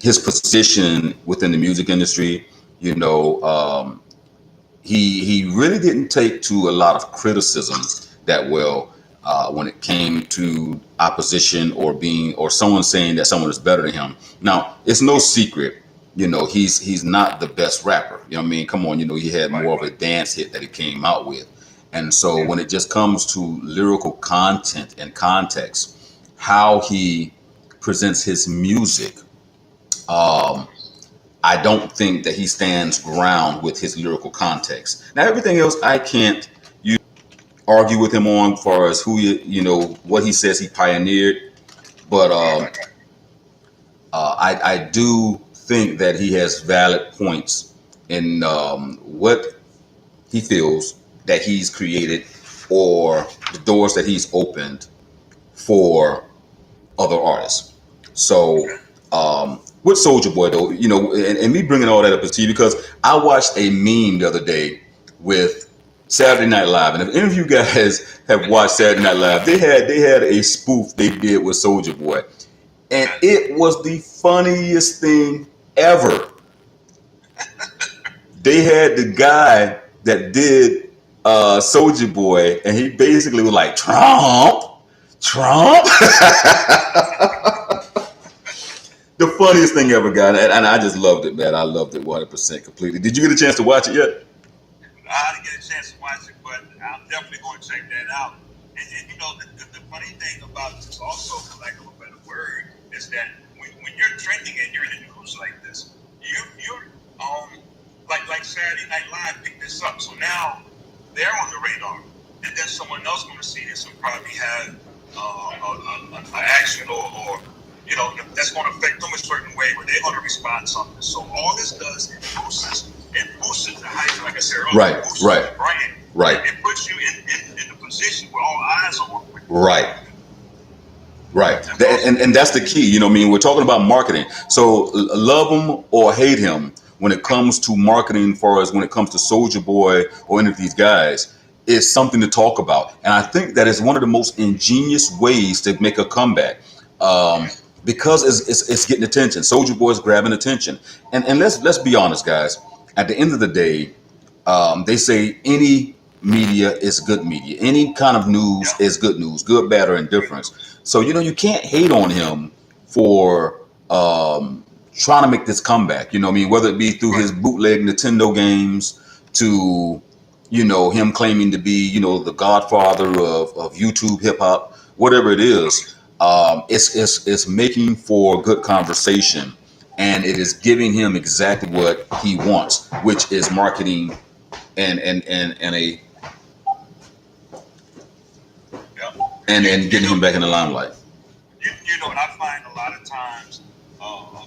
his position within the music industry. You know, he really didn't take to a lot of criticism that well when it came to opposition or being or someone saying that someone is better than him. Now, it's no secret, you know, he's not the best rapper. You know what I mean? Come on, you know, he had more of a dance hit that he came out with. And so when it just comes to lyrical content and context, how he presents his music, um, I don't think that he stands ground with his lyrical context. Now, everything else I can't argue with him on, as far as who you know what he says he pioneered. But I do think that he has valid points in what he feels that he's created or the doors that he's opened for other artists. So with Soulja Boy, though, you know, and me bringing all that up is to you because I watched a meme the other day with Saturday Night Live, and if any of you guys have watched Saturday Night Live, they had a spoof they did with Soulja Boy, and it was the funniest thing ever. They had the guy that did Soulja Boy, and he basically was like Trump, Trump. The funniest thing ever, guy, and I just loved it, man. I loved it 100% completely. Did you get a chance to watch it yet? I didn't get a chance to watch it, but I'm definitely going to check that out. And you know, the funny thing about this also, for lack of a better word, is that when you're trending and you're in the news like this, you're like Saturday Night Live picked this up, so now they're on the radar, and then someone else going to see this and probably have an action or you know, that's going to affect them a certain way where they're going to respond to something. So all this does is boosts the hype, like I said earlier. Right, boosts right, the brand. right. It puts you in the position where all eyes are on you. Right. Right. And that's the key. You know what I mean? We're talking about marketing. So love him or hate him when it comes to marketing, far as when it comes to Soulja Boy or any of these guys, is something to talk about. And I think that is one of the most ingenious ways to make a comeback. Because it's getting attention. Soulja Boy is grabbing attention. And let's be honest, guys. At the end of the day, they say any media is good media. Any kind of news is good news, good, bad, or indifference. So, you know, you can't hate on him for trying to make this comeback. You know what I mean? Whether it be through his bootleg Nintendo games to, you know, him claiming to be, you know, the godfather of YouTube hip hop, whatever it is, it's making for good conversation. And it is giving him exactly what he wants, which is marketing and a and getting him back in the limelight. You know, and I find a lot of times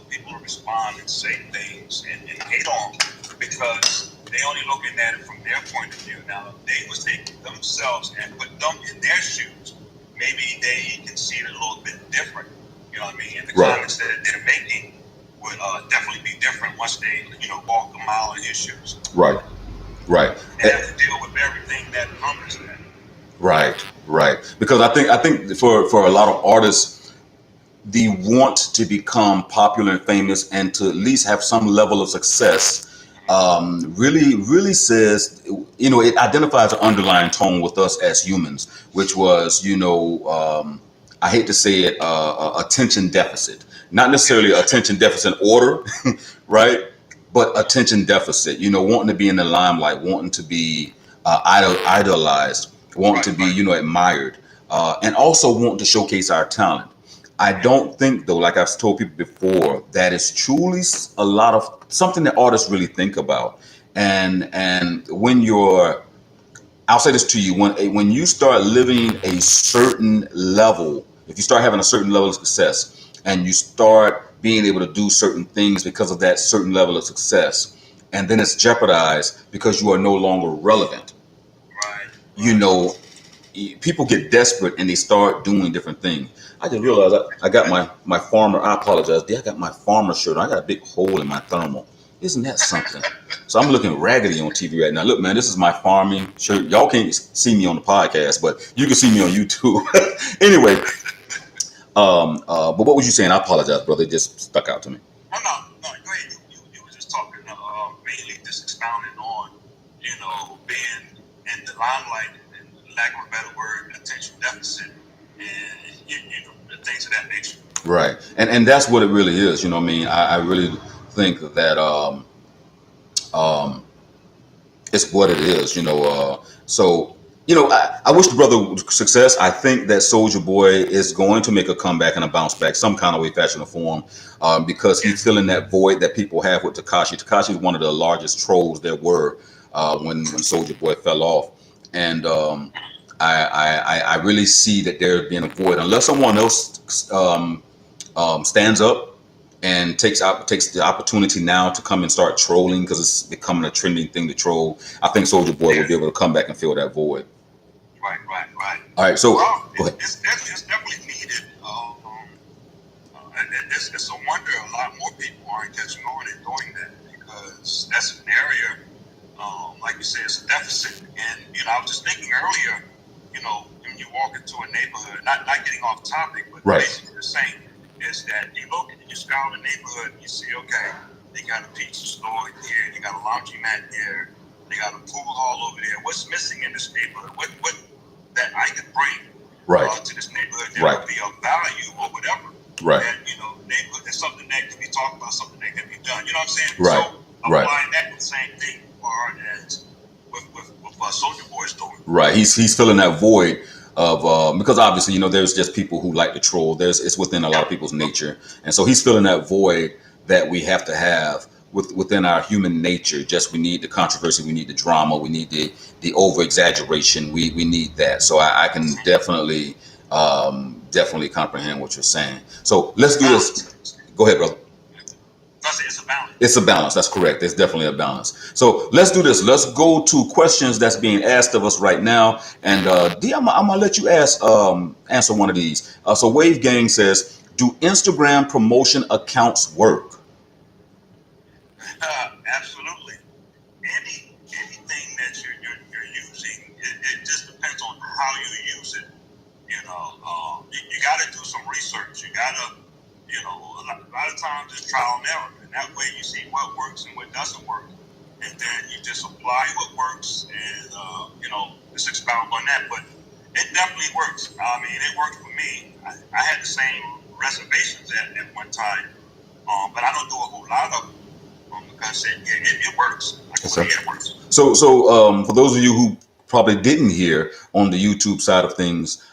people respond and say things and hate on because they only looking at it from their point of view. Now, if they was taking themselves and put them in their shoes, maybe they can see it a little bit different. You know what I mean? And the comments that they're making would definitely be different once they, you know, walk a mile in his shoes. Right. Right. And have to deal with everything that comes to that. Right. Right. Because I think for a lot of artists, the want to become popular and famous and to at least have some level of success really says, you know, it identifies an underlying tone with us as humans, which was, you know, I hate to say it, attention deficit. Not necessarily attention deficit order, right? But attention deficit, you know, wanting to be in the limelight, wanting to be idolized, wanting to be, you know, admired, and also wanting to showcase our talent. I don't think, though, like I've told people before, that is truly a lot of something that artists really think about. And when you're, I'll say this to you, when you start living a certain level, if you start having a certain level of success, and you start being able to do certain things because of that certain level of success, and then it's jeopardized because you are no longer relevant. Right. You know, people get desperate and they start doing different things. I just realized I got my farmer. I apologize. I got my farmer shirt on. I got a big hole in my thermal. Isn't that something? So I'm looking raggedy on TV right now. Look, man, this is my farming shirt. Y'all can't see me on the podcast, but you can see me on YouTube. Anyway, but what was you saying? I apologize, brother. It just stuck out to me. No, no, no. Go ahead. You were just talking, mainly just expounding on, being in the limelight, and lack of a better word, attention deficit, and the things of that nature. Right, and that's what it really is. You know what I mean? I really think that um, it's what it is. So I wish the brother success. I think that Soulja Boy is going to make a comeback and a bounce back, some kind of way, fashion, or form, because he's filling that void that people have with Tekashi. Tekashi is one of the largest trolls there were when Soulja Boy fell off, and I really see that there being a void unless someone else stands up and takes the opportunity now to come and start trolling because it's becoming a trending thing to troll. I think Soulja Boy will be able to come back and fill that void. Right. All right, so Well, go ahead. it's definitely needed. It's a wonder a lot more people aren't catching on and doing that, because that's an area, like you said, it's a deficit. And I was just thinking earlier, when you walk into a neighborhood, not getting off topic, but Right. basically the same, is that you look and you scour the neighborhood and you see, okay, they got a pizza store here, they got a laundromat here, they got a pool hall over there. What's missing in this neighborhood? What that I could bring to this neighborhood that would be of value or whatever. Right. That neighborhood is something that can be talked about, something that can be done. You know what I'm saying? Right. So applying that the same thing as with Soulja Boy's doing. Right. He's filling that void of because obviously there's just people who like to troll. It's within a lot of people's nature, and so he's filling that void that we have to have within our human nature. Just we need the controversy, we need the drama, we need the over exaggeration. We need that. So I can definitely comprehend what you're saying. So let's do this. Go ahead, brother. It's a balance. It's a balance. That's correct. There's definitely a balance. So let's do this. Let's go to questions that's being asked of us right now. And D, I'm gonna let you answer one of these. So Wave Gang says, "Do Instagram promotion accounts work?" Absolutely. Anything that you're using, it just depends on how you use it. You got to do some research. You got to, a lot of times it's trial and error, and that way you see what works and what doesn't work, and then you just apply what works and just expound on that. But it definitely works. I mean, it worked for me. I had the same reservations at one time, but I don't do a whole lot of them because it works. It works. So for those of you who probably didn't hear on the YouTube side of things,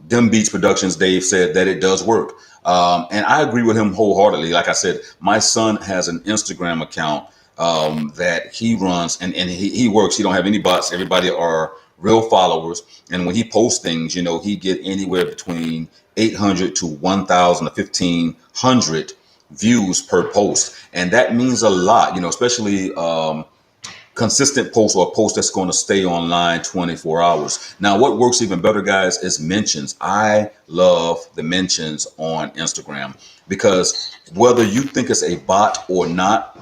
Dem Beats Productions, Dave said that it does work. And I agree with him wholeheartedly. Like I said, my son has an Instagram account that he runs, and he works. He don't have any bots. Everybody are real followers. And when he posts things, he get anywhere between 800 to 1,000 to 1,500 views per post. And that means a lot, especially consistent post or a post that's going to stay online 24 hours. Now, what works even better, guys, is mentions. I love the mentions on Instagram because whether you think it's a bot or not,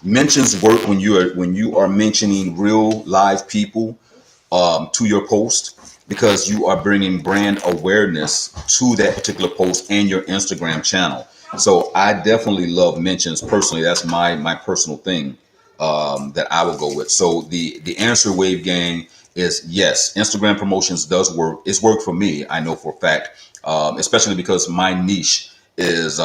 mentions work when you are mentioning real live people to your post, because you are bringing brand awareness to that particular post and your Instagram channel. So I definitely love mentions personally. That's my personal thing that I will go with. So the answer, Wave Gang, is yes. Instagram promotions does work. It's worked for me. I know for a fact, especially because my niche is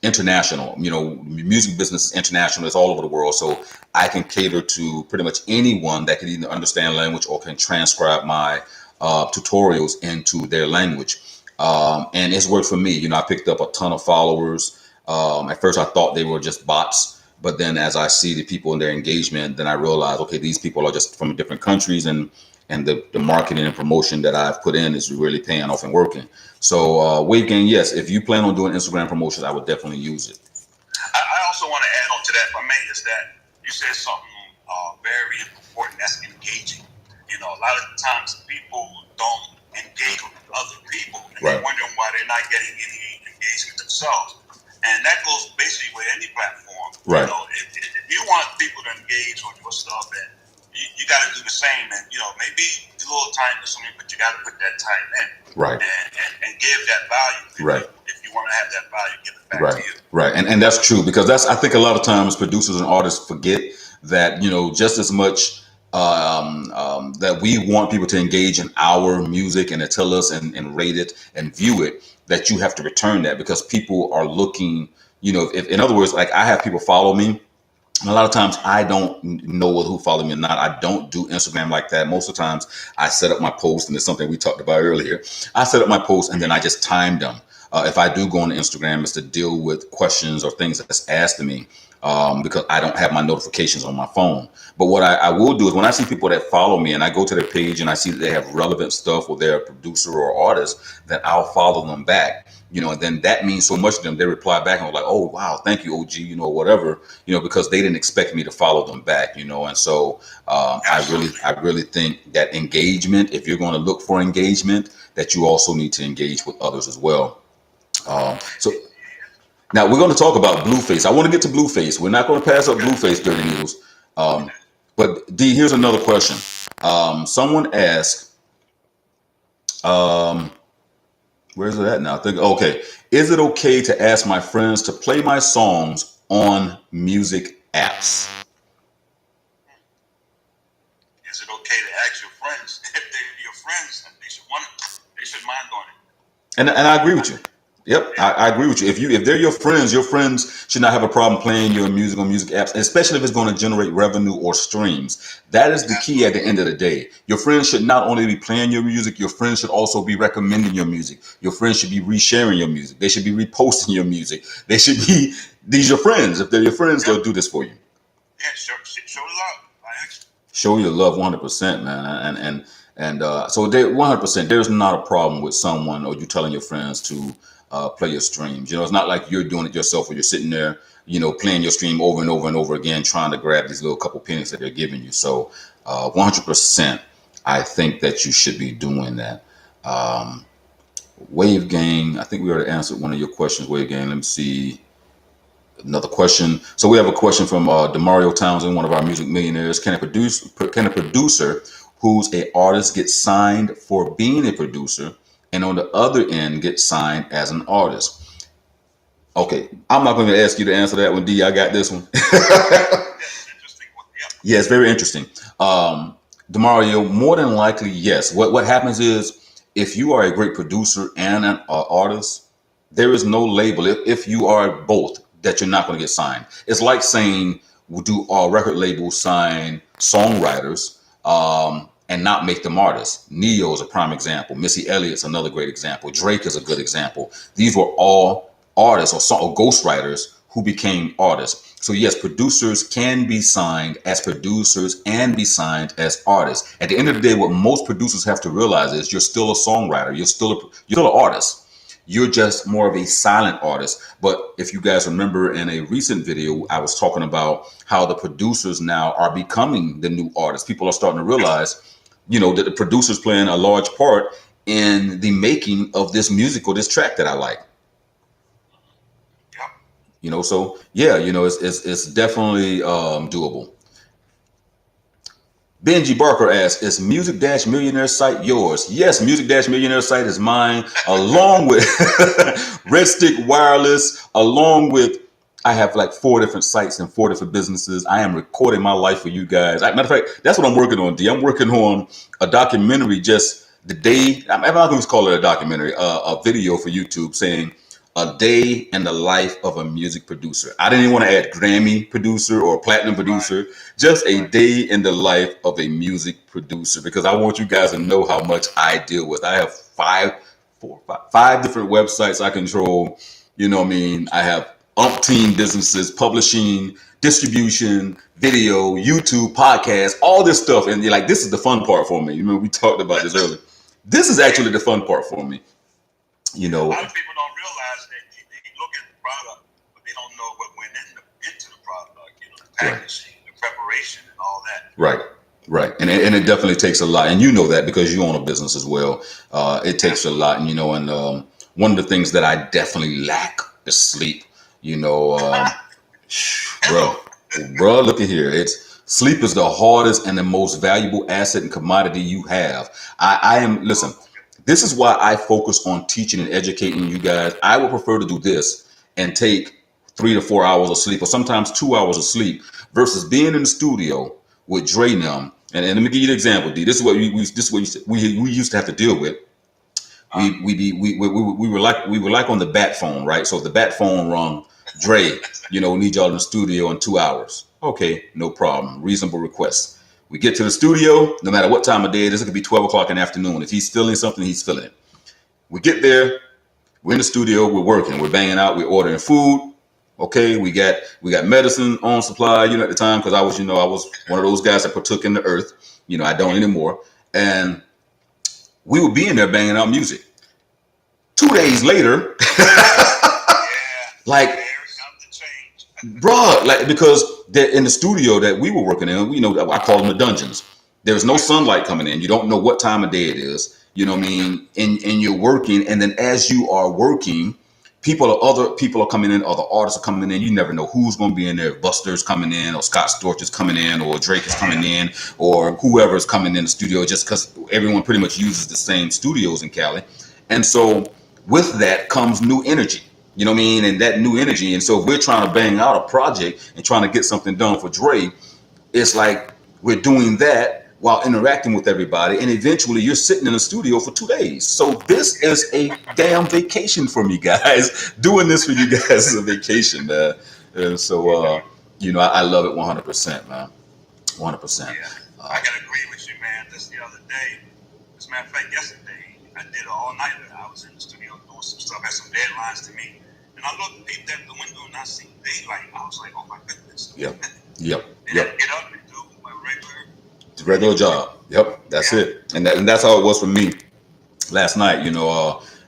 international. Music business is international. It's all over the world. So I can cater to pretty much anyone that can either understand language or can transcribe my tutorials into their language. And it's worked for me. I picked up a ton of followers. At first, I thought they were just bots. But then as I see the people in their engagement, then I realize, okay, these people are just from different countries, and the marketing and promotion that I've put in is really paying off and working. So Wave Gang, yes, if you plan on doing Instagram promotions, I would definitely use it. I also want to add on to that, if I may, is that you said something very important, that's engaging. A lot of times people don't engage with other people, and they're wondering why they're not getting any engagement themselves. And that goes basically with any platform. Right. If you want people to engage on your stuff, and you got to do the same. And maybe a little time consuming, but you got to put that time in. Right. And give that value. If you want have that value given back Right, to you. right, and that's true, because that's, I think a lot of times producers and artists forget that, you know, just as much that we want people to engage in our music and to tell us and rate it and view it, that you have to return that, because people are looking, you know, if, in other words, like I have people follow me. And a lot of times I don't know who follow me or not. I don't do Instagram like that. Most of the times I set up my post, and it's something we talked about earlier. I set up my post and then I just time them. If I do go on Instagram, it's to deal with questions or things that's asked of me, because I don't have my notifications on my phone. But what I will do is, when I see people that follow me and I go to their page and I see that they have relevant stuff, or they're a producer or artist, that I'll follow them back. You know, and then that means so much to them. They reply back and like, "Oh, wow, thank you, OG," you know, whatever, you know, because they didn't expect me to follow them back, you know. And so I really think that engagement, if you're going to look for engagement, that you also need to engage with others as well. So now we're going to talk about Blueface. I want to get to Blueface. We're not going to pass up Blueface, Dirty Needles. But D, here's another question. Someone asked, where's it at now? I think, okay. Is it okay to ask my friends to play my songs on music apps? Is it okay to ask your friends? If they're your friends, they should want it. They should mind on it. And I agree with you. Yep, I agree with you. If they're your friends should not have a problem playing your music on music apps, especially if it's going to generate revenue or streams. That is the key at the end of the day. Your friends should not only be playing your music, your friends should also be recommending your music. Your friends should be resharing your music. They should be reposting your music. They should be, these are your friends. If they're your friends, they'll do this for you. Yeah, show love. Show your love 100%, man. So 100%, there's not a problem with someone or you telling your friends to play your streams. You know, it's not like you're doing it yourself, or you're sitting there, you know, playing your stream over and over and over again, trying to grab these little couple pennies that they're giving you. So 100%, I think that you should be doing that. Wave Gang, I think we already answered one of your questions, Wave Gang. Let me see. Another question. So we have a question from Demario Townsend, one of our music millionaires. Can a producer who's an artist get signed for being a producer, and on the other end get signed as an artist? Okay, I'm not going to ask you to answer that one, D. I got this one. Yeah, it's very interesting. Demario, more than likely, yes. What happens is, if you are a great producer and an artist, there is no label. If you are both, that you're not going to get signed. It's like saying, do our record labels sign songwriters and not make them artists? Neo is a prime example. Missy Elliott's another great example. Drake is a good example. These were all artists or ghostwriters who became artists. So yes, producers can be signed as producers and be signed as artists. At the end of the day, what most producers have to realize is you're still a songwriter. You're still an artist. You're just more of a silent artist. But if you guys remember, in a recent video, I was talking about how the producers now are becoming the new artists. People are starting to realize, you know, that the producer's playing a large part in the making of this music or this track that I like. You know, so yeah, you know, it's definitely doable. Benji Barker asks, is Music-Millionaire site yours? Yes, Music-Millionaire site is mine, along with Red Stick Wireless, along with, I have like 4 different sites and 4 different businesses. I am recording my life for you guys. Matter of fact, that's what I'm working on, D. I'm working on a documentary just the day, I'm not going to call it a documentary, a video for YouTube saying, a day in the life of a music producer. I didn't even want to add Grammy producer or platinum producer, just a day in the life of a music producer, because I want you guys to know how much I deal with. I have 5 different websites I control. You know what I mean? I have umpteen businesses, publishing, distribution, video, YouTube, podcast, all this stuff. And you're like, this is the fun part for me. You know, we talked about this earlier. This is actually the fun part for me. You know, a lot of people don't realize that they look at the product, but they don't know what went into the product. You know, the packaging, the preparation, and all that. Right, and it definitely takes a lot, and you know that because you own a business as well. It takes a lot, and you know, and one of the things that I definitely lack is sleep. You know, bro, look at here. Sleep is the hardest and the most valuable asset and commodity you have. Listen. This is why I focus on teaching and educating you guys. I would prefer to do this and take 3 to 4 hours of sleep, or sometimes 2 hours of sleep, versus being in the studio with Dre and them. And let me give you an example, D. This is what we used to have to deal with. We were like on the bat phone, right? So if the bat phone rung, Dre, need y'all in the studio in 2 hours. Okay, no problem. Reasonable request. We get to the studio, no matter what time of day it is, it could be 12 o'clock in the afternoon. If he's feeling something, he's feeling it. We get there, we're in the studio, we're working, we're banging out, we're ordering food. Okay, we got medicine on supply, at the time, because I was one of those guys that partook in the earth. I don't anymore. And we would be in there banging out music. 2 days later, like, bruh, like, because in the studio that we were working in, I call them the dungeons. There's no sunlight coming in. You don't know what time of day it is. You know what I mean? And you're working, and then as you are working, other people are coming in, other artists are coming in. You never know who's going to be in there. Buster's coming in, or Scott Storch is coming in, or Drake is coming in, or whoever's coming in the studio, just because everyone pretty much uses the same studios in Cali. And so with that comes new energy. You know what I mean? And that new energy. And so if we're trying to bang out a project and trying to get something done for Dre, it's like we're doing that while interacting with everybody. And eventually you're sitting in the studio for 2 days. So this is a damn vacation for me, guys. Doing this for you guys is a vacation, man. And so, I love it 100%, man. 100%. Yeah, I can agree with you, man. Just the other day, as a matter of fact, yesterday, I did an all-nighter. I was in the studio doing some stuff, had some deadlines to meet. And I looked, peeped at the window, and I see daylight. I was like, oh my goodness. Yep. And I get up and do my regular job. Yep, that's it. And that's how it was for me last night.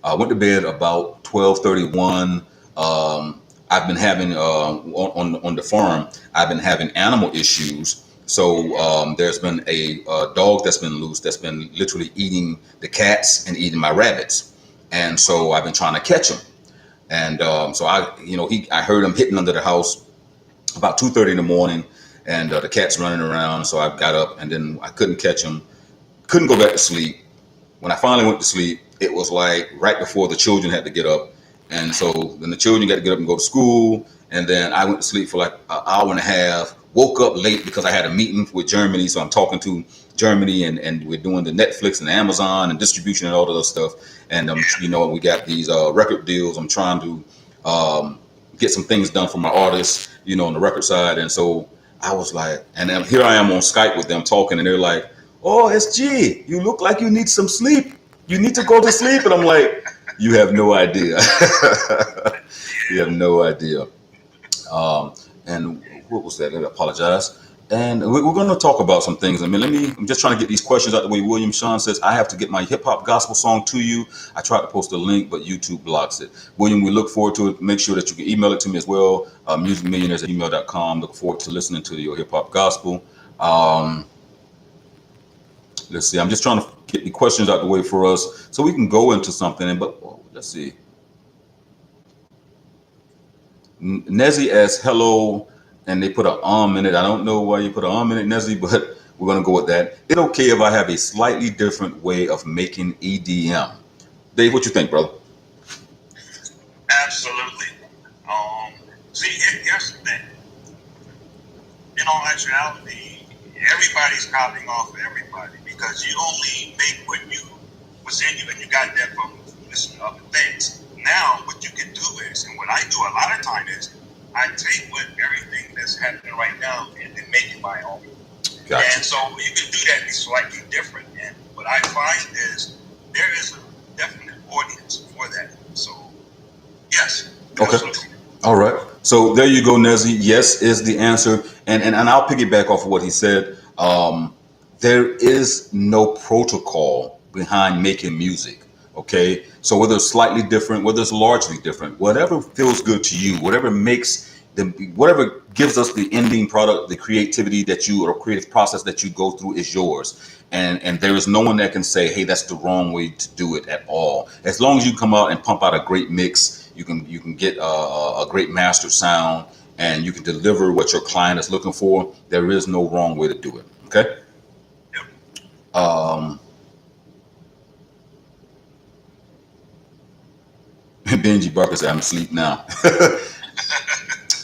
I went to bed about 12:31. I've been having on the farm. I've been having animal issues. So there's been a dog that's been loose that's been literally eating the cats and eating my rabbits. And so I've been trying to catch him. And so I heard him hitting under the house about 2:30 in the morning, and the cat's running around. So I got up, and then I couldn't catch him. Couldn't go back to sleep. When I finally went to sleep, it was like right before the children had to get up. And so then the children got to get up and go to school. And then I went to sleep for like an hour and a half, woke up late because I had a meeting with Germany. So I'm talking to Germany, and we're doing the Netflix and Amazon and distribution and all of that stuff. And, we got these record deals. I'm trying to get some things done for my artists, on the record side. And so I was like, and then here I am on Skype with them talking, and they're like, oh, SG, you look like you need some sleep. You need to go to sleep. And I'm like, you have no idea. You have no idea. And what was that? I apologize. And we're going to talk about some things. I'm just trying to get these questions out the way. William Sean says, I have to get my hip hop gospel song to you. I tried to post a link, but YouTube blocks it. William, we look forward to it. Make sure that you can email it to me as well. musicmillionaires@gmail.com. Look forward to listening to your hip hop gospel. Let's see. I'm just trying to get the questions out the way for us so we can go into something. But let's see. Nezzy asks, hello. And they put an in it. I don't know why you put an in it, Nezzy, but we're going to go with that. Is it okay if I have a slightly different way of making EDM? Dave, what you think, brother? Absolutely. Here's the thing. In all actuality, everybody's copying off of everybody because you only make what's in you, and you got that from listening to other things. Now, what you can do is, and what I do a lot of time is, I take everything that's happening right now and make it my own. Gotcha. And so you can do that slightly different. And what I find is there is a definite audience for that. So, yes. Okay. Absolutely. All right. So there you go, Nezzy. Yes is the answer. And I'll piggyback off of what he said. There is no protocol behind making music. Okay, so whether it's slightly different, whether it's largely different, whatever feels good to you, whatever gives us the ending product, the creativity or creative process that you go through is yours. And there is no one that can say, hey, that's the wrong way to do it at all. As long as you come out and pump out a great mix, you can get a great mastered sound, and you can deliver what your client is looking for. There is no wrong way to do it. Okay. Yep. Benji Barker said, I'm asleep now.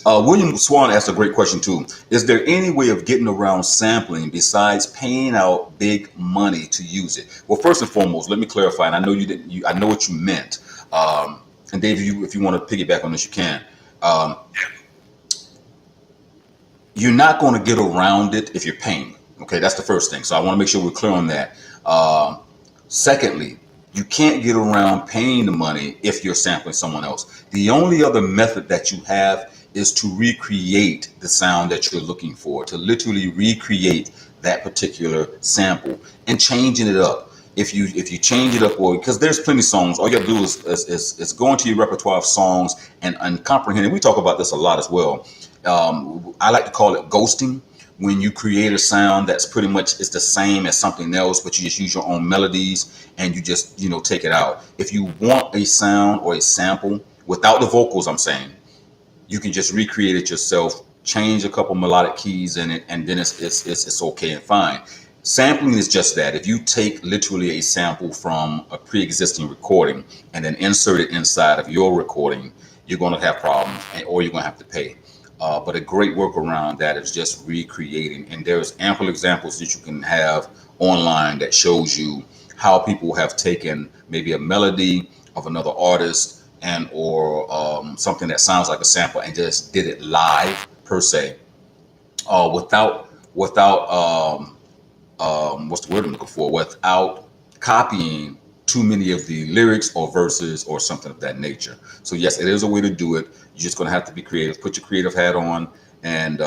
William Swan asked a great question too. Is there any way of getting around sampling besides paying out big money to use it? Well, first and foremost, let me clarify, and I know you didn't. I know what you meant. And Dave, if you want to piggyback on this, you can. Um, you're not going to get around it if you're paying. Okay, that's the first thing. So I want to make sure we're clear on that. Secondly, you can't get around paying the money if you're sampling someone else. The only other method that you have is to recreate the sound that you're looking for, to literally recreate that particular sample and changing it up. If you change it up, or because there's plenty of songs, all you have to do is go into your repertoire of songs and comprehend it. We talk about this a lot as well. I like to call it ghosting. When you create a sound that's pretty much it's the same as something else, but you just use your own melodies and you just take it out. If you want a sound or a sample without the vocals, I'm saying, you can just recreate it yourself, change a couple melodic keys in it, and then it's okay and fine. Sampling is just that. If you take literally a sample from a pre-existing recording and then insert it inside of your recording, you're going to have problems, or you're going to have to pay. But a great workaround that is just recreating. And there's ample examples that you can have online that shows you how people have taken maybe a melody of another artist or something that sounds like a sample and just did it live per se, without what's the word I'm looking for? Without copying too many of the lyrics or verses or something of that nature. So yes, it is a way to do it. You're just going to have to be creative. Put your creative hat on and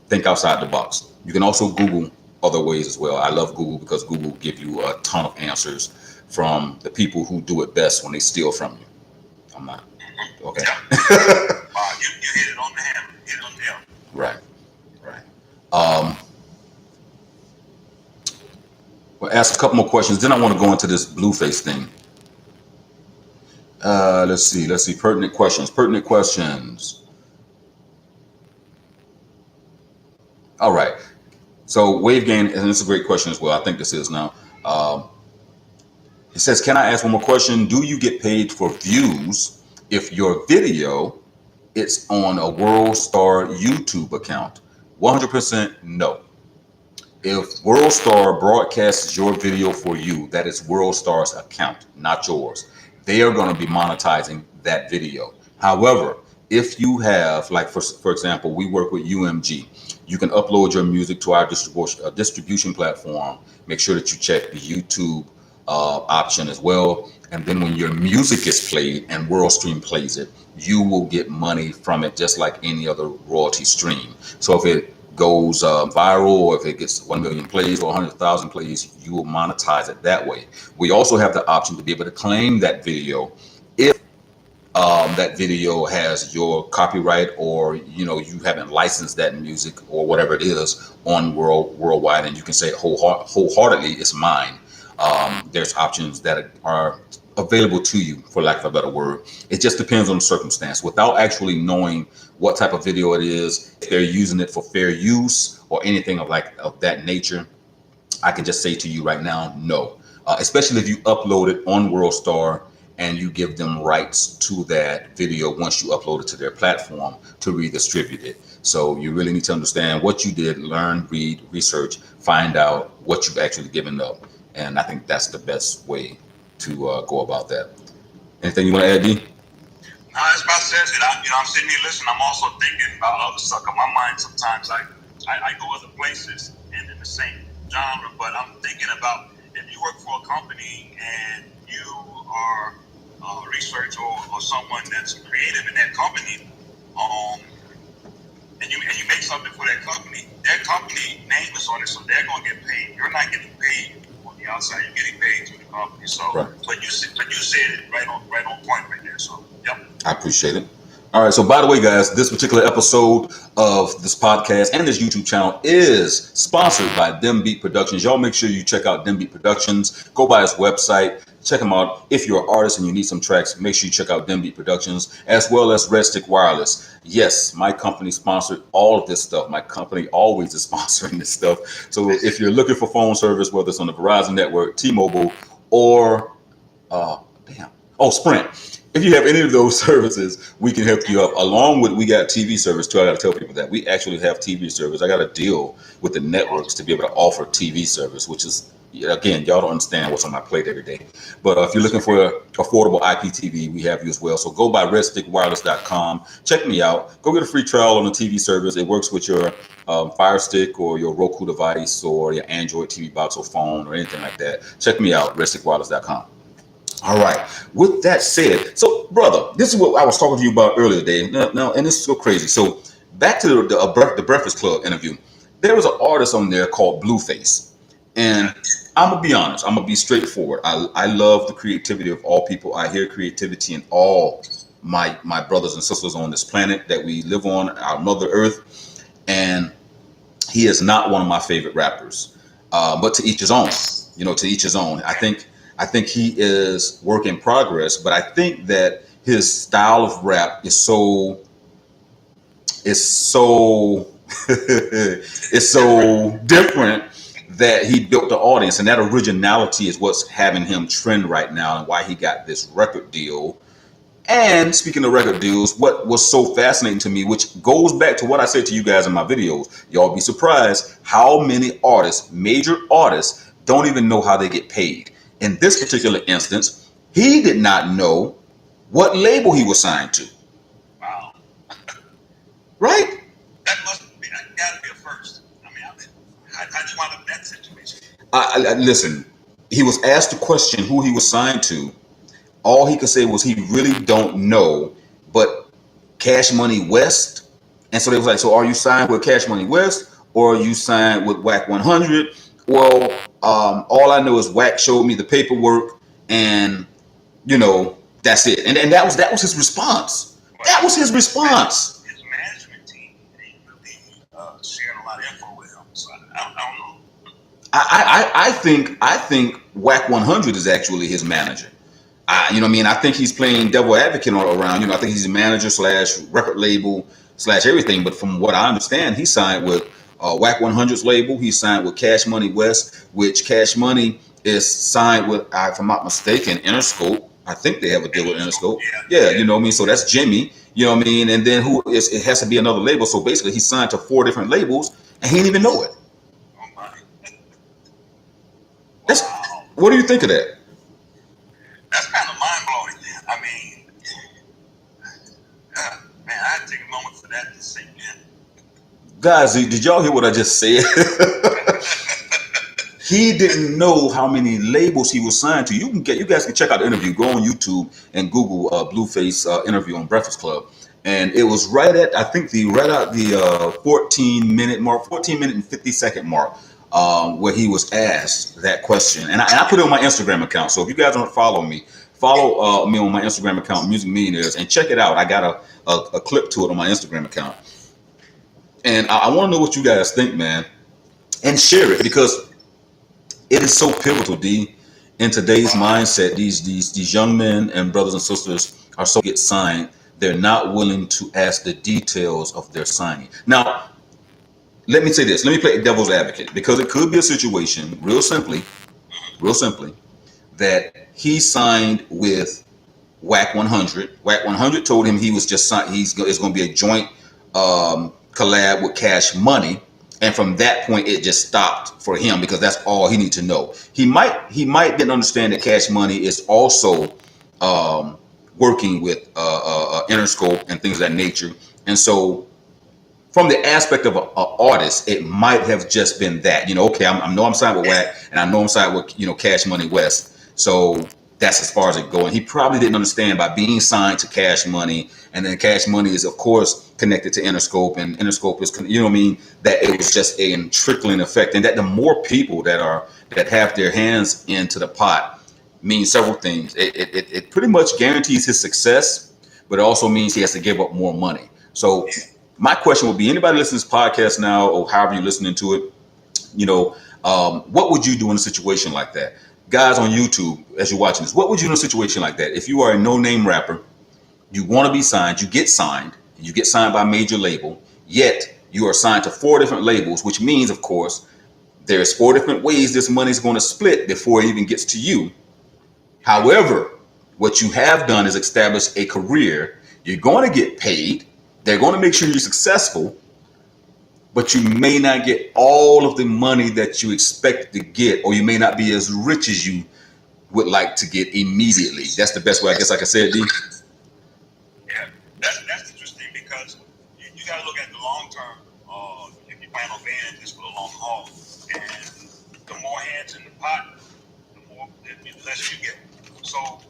think outside the box. You can also Google other ways as well. I love Google because Google give you a ton of answers from the people who do it best when they steal from you. I'm not okay. Yeah. You hit it on the hammer. Hit it on the nail. Right. We'll ask a couple more questions. Then I want to go into this Blueface thing. Let's see. Pertinent questions. All right. So wave gain, and it's a great question as well. I think this is now. It says, can I ask one more question? Do you get paid for views if your video is on a World Star YouTube account? 100% no. If World Star broadcasts your video for you, that is World Star's account, not yours. They are going to be monetizing that video. However, if you have, like for example, we work with UMG. You can upload your music to our distribution platform. Make sure that you check the YouTube option as well. And then when your music is played and WorldStream plays it, you will get money from it just like any other royalty stream. So if it goes viral, or if it gets 1 million plays or 100,000 plays, you will monetize it that way. We also have the option to be able to claim that video if that video has your copyright, or you haven't licensed that music or whatever it is on worldwide, and you can say wholeheartedly it's mine. There's options that are available to you, for lack of a better word. It just depends on the circumstance. Without actually knowing what type of video it is, if they're using it for fair use or anything of that nature, I can just say to you right now, no. Especially if you upload it on WorldStar and you give them rights to that video once you upload it to their platform to redistribute it. So you really need to understand what you did, learn, read, research, find out what you've actually given up. And I think that's the best way to go about that. Anything you want to add, D? No, as Bob says it, I'm sitting here listening. I'm also thinking about other stuff in my mind. Sometimes I go other places and in the same genre, but I'm thinking about if you work for a company and you are a researcher or someone that's creative in that company, and you make something for that company, their company name is on it, so they're going to get paid. You're not getting paid on the outside. You're getting paid to the company. So, right. but you said it right on point right there. So, yep. I appreciate it. All right. So, by the way, guys, this particular episode of this podcast and this YouTube channel is sponsored by Dem Beat Productions. Y'all make sure you check out Dem Beat Productions. Go by his website. Check him out. If you're an artist and you need some tracks, make sure you check out Dem Beat Productions, as well as Red Stick Wireless. Yes, my company sponsored all of this stuff. My company always is sponsoring this stuff. So if you're looking for phone service, whether it's on the Verizon network, T-Mobile, or Sprint. If you have any of those services, we can help you up. Along with, we got TV service too. I got to tell people that we actually have TV service. I got a deal with the networks to be able to offer TV service, which is, again, y'all don't understand what's on my plate every day. But if you're looking for affordable IPTV, we have you as well. So go by redstickwireless.com. Check me out. Go get a free trial on the TV service. It works with your Fire Stick or your Roku device or your Android TV box or phone or anything like that. Check me out, redstickwireless.com. All right. With that said, so brother, this is what I was talking to you about earlier today. Now, and this is so crazy. So back to the Breakfast Club interview. There was an artist on there called Blueface, and I'm gonna be honest. I'm gonna be straightforward. I love the creativity of all people. I hear creativity in all my brothers and sisters on this planet that we live on, our Mother Earth, and he is not one of my favorite rappers. But to each his own. You know, to each his own. I think he is work in progress, but I think that his style of rap is so it's so different that he built the audience, and that originality is what's having him trend right now and why he got this record deal. And speaking of record deals, what was so fascinating to me, which goes back to what I said to you guys in my videos, y'all be surprised how many artists, major artists, don't even know how they get paid. In this particular instance, he did not know what label he was signed to. Wow. Right? That gotta be a first. I mean, I just wound up in that situation. Listen, he was asked the question who he was signed to. All he could say was he really don't know, but Cash Money West. And so they was like, so are you signed with Cash Money West or are you signed with Whack 100? Well, all I know is Whack showed me the paperwork, and that's it. And that was his response. That was his response. His management team ain't really sharing a lot of info with him, so I don't know. I think Whack 100 is actually his manager. I think he's playing devil advocate around. I think he's a manager / record label / everything. But from what I understand, he signed with Whack 100's label. He signed with Cash Money West, which Cash Money is signed with, if I'm not mistaken, Interscope. I think they have a deal with Interscope. Yeah, you know what I mean? So that's Jimmy, you know what I mean? And then it has to be another label. So basically he signed to 4 different labels and he didn't even know it. Oh my. Wow. What do you think of that? That's kind of mind-blowing. I mean, man, I had to take a moment for that to sink in. Guys, did y'all hear what I just said? He didn't know how many labels he was signed to. You guys can check out the interview. Go on YouTube and Google Blueface interview on Breakfast Club, and it was right at the 14 minute and 50-second mark, where he was asked that question, and I put it on my Instagram account. So if you guys don't follow me on my Instagram account, Music Millionaires, and check it out. I got a clip to it on my Instagram account, and I want to know what you guys think, man, and share it because it is so pivotal, D, in today's mindset. These young men and brothers and sisters are so get signed, they're not willing to ask the details of their signing. Now, let me say this. Let me play devil's advocate, because it could be a situation, real simply, that he signed with Whack 100. Whack 100 told him he was just signed. It's going to be a joint collab with Cash Money. And from that point, it just stopped for him because that's all he needed to know. He might didn't understand that Cash Money is also working with Interscope and things of that nature. And so from the aspect of an artist, it might have just been that, okay, I know I'm signed with Whack and I know I'm signed with, Cash Money West. So that's as far as it goes. He probably didn't understand by being signed to Cash Money, and then Cash Money is, of course, connected to Interscope, and Interscope is, that it was just a trickling effect, and that the more people that have their hands into the pot means several things. It pretty much guarantees his success, but it also means he has to give up more money. So my question would be, anybody listening to this podcast now, or however you're listening to it, what would you do in a situation like that? Guys on YouTube, as you're watching this, what would you do in a situation like that? If you are a no-name rapper, you want to be signed, you get signed by a major label, yet you are signed to 4 different labels, which means, of course, there's 4 different ways this money is going to split before it even gets to you. However, What you have done is establish a career. You're going to get paid. They're going to make sure you're successful, but you may not get all of the money that you expected to get, or you may not be as rich as you would like to get immediately. That's the best way, I guess I can say it, D. Yeah, that's interesting because you got to look at the long term. If you plan on being in this for the long haul, and the more hands in the pot, the less you get. So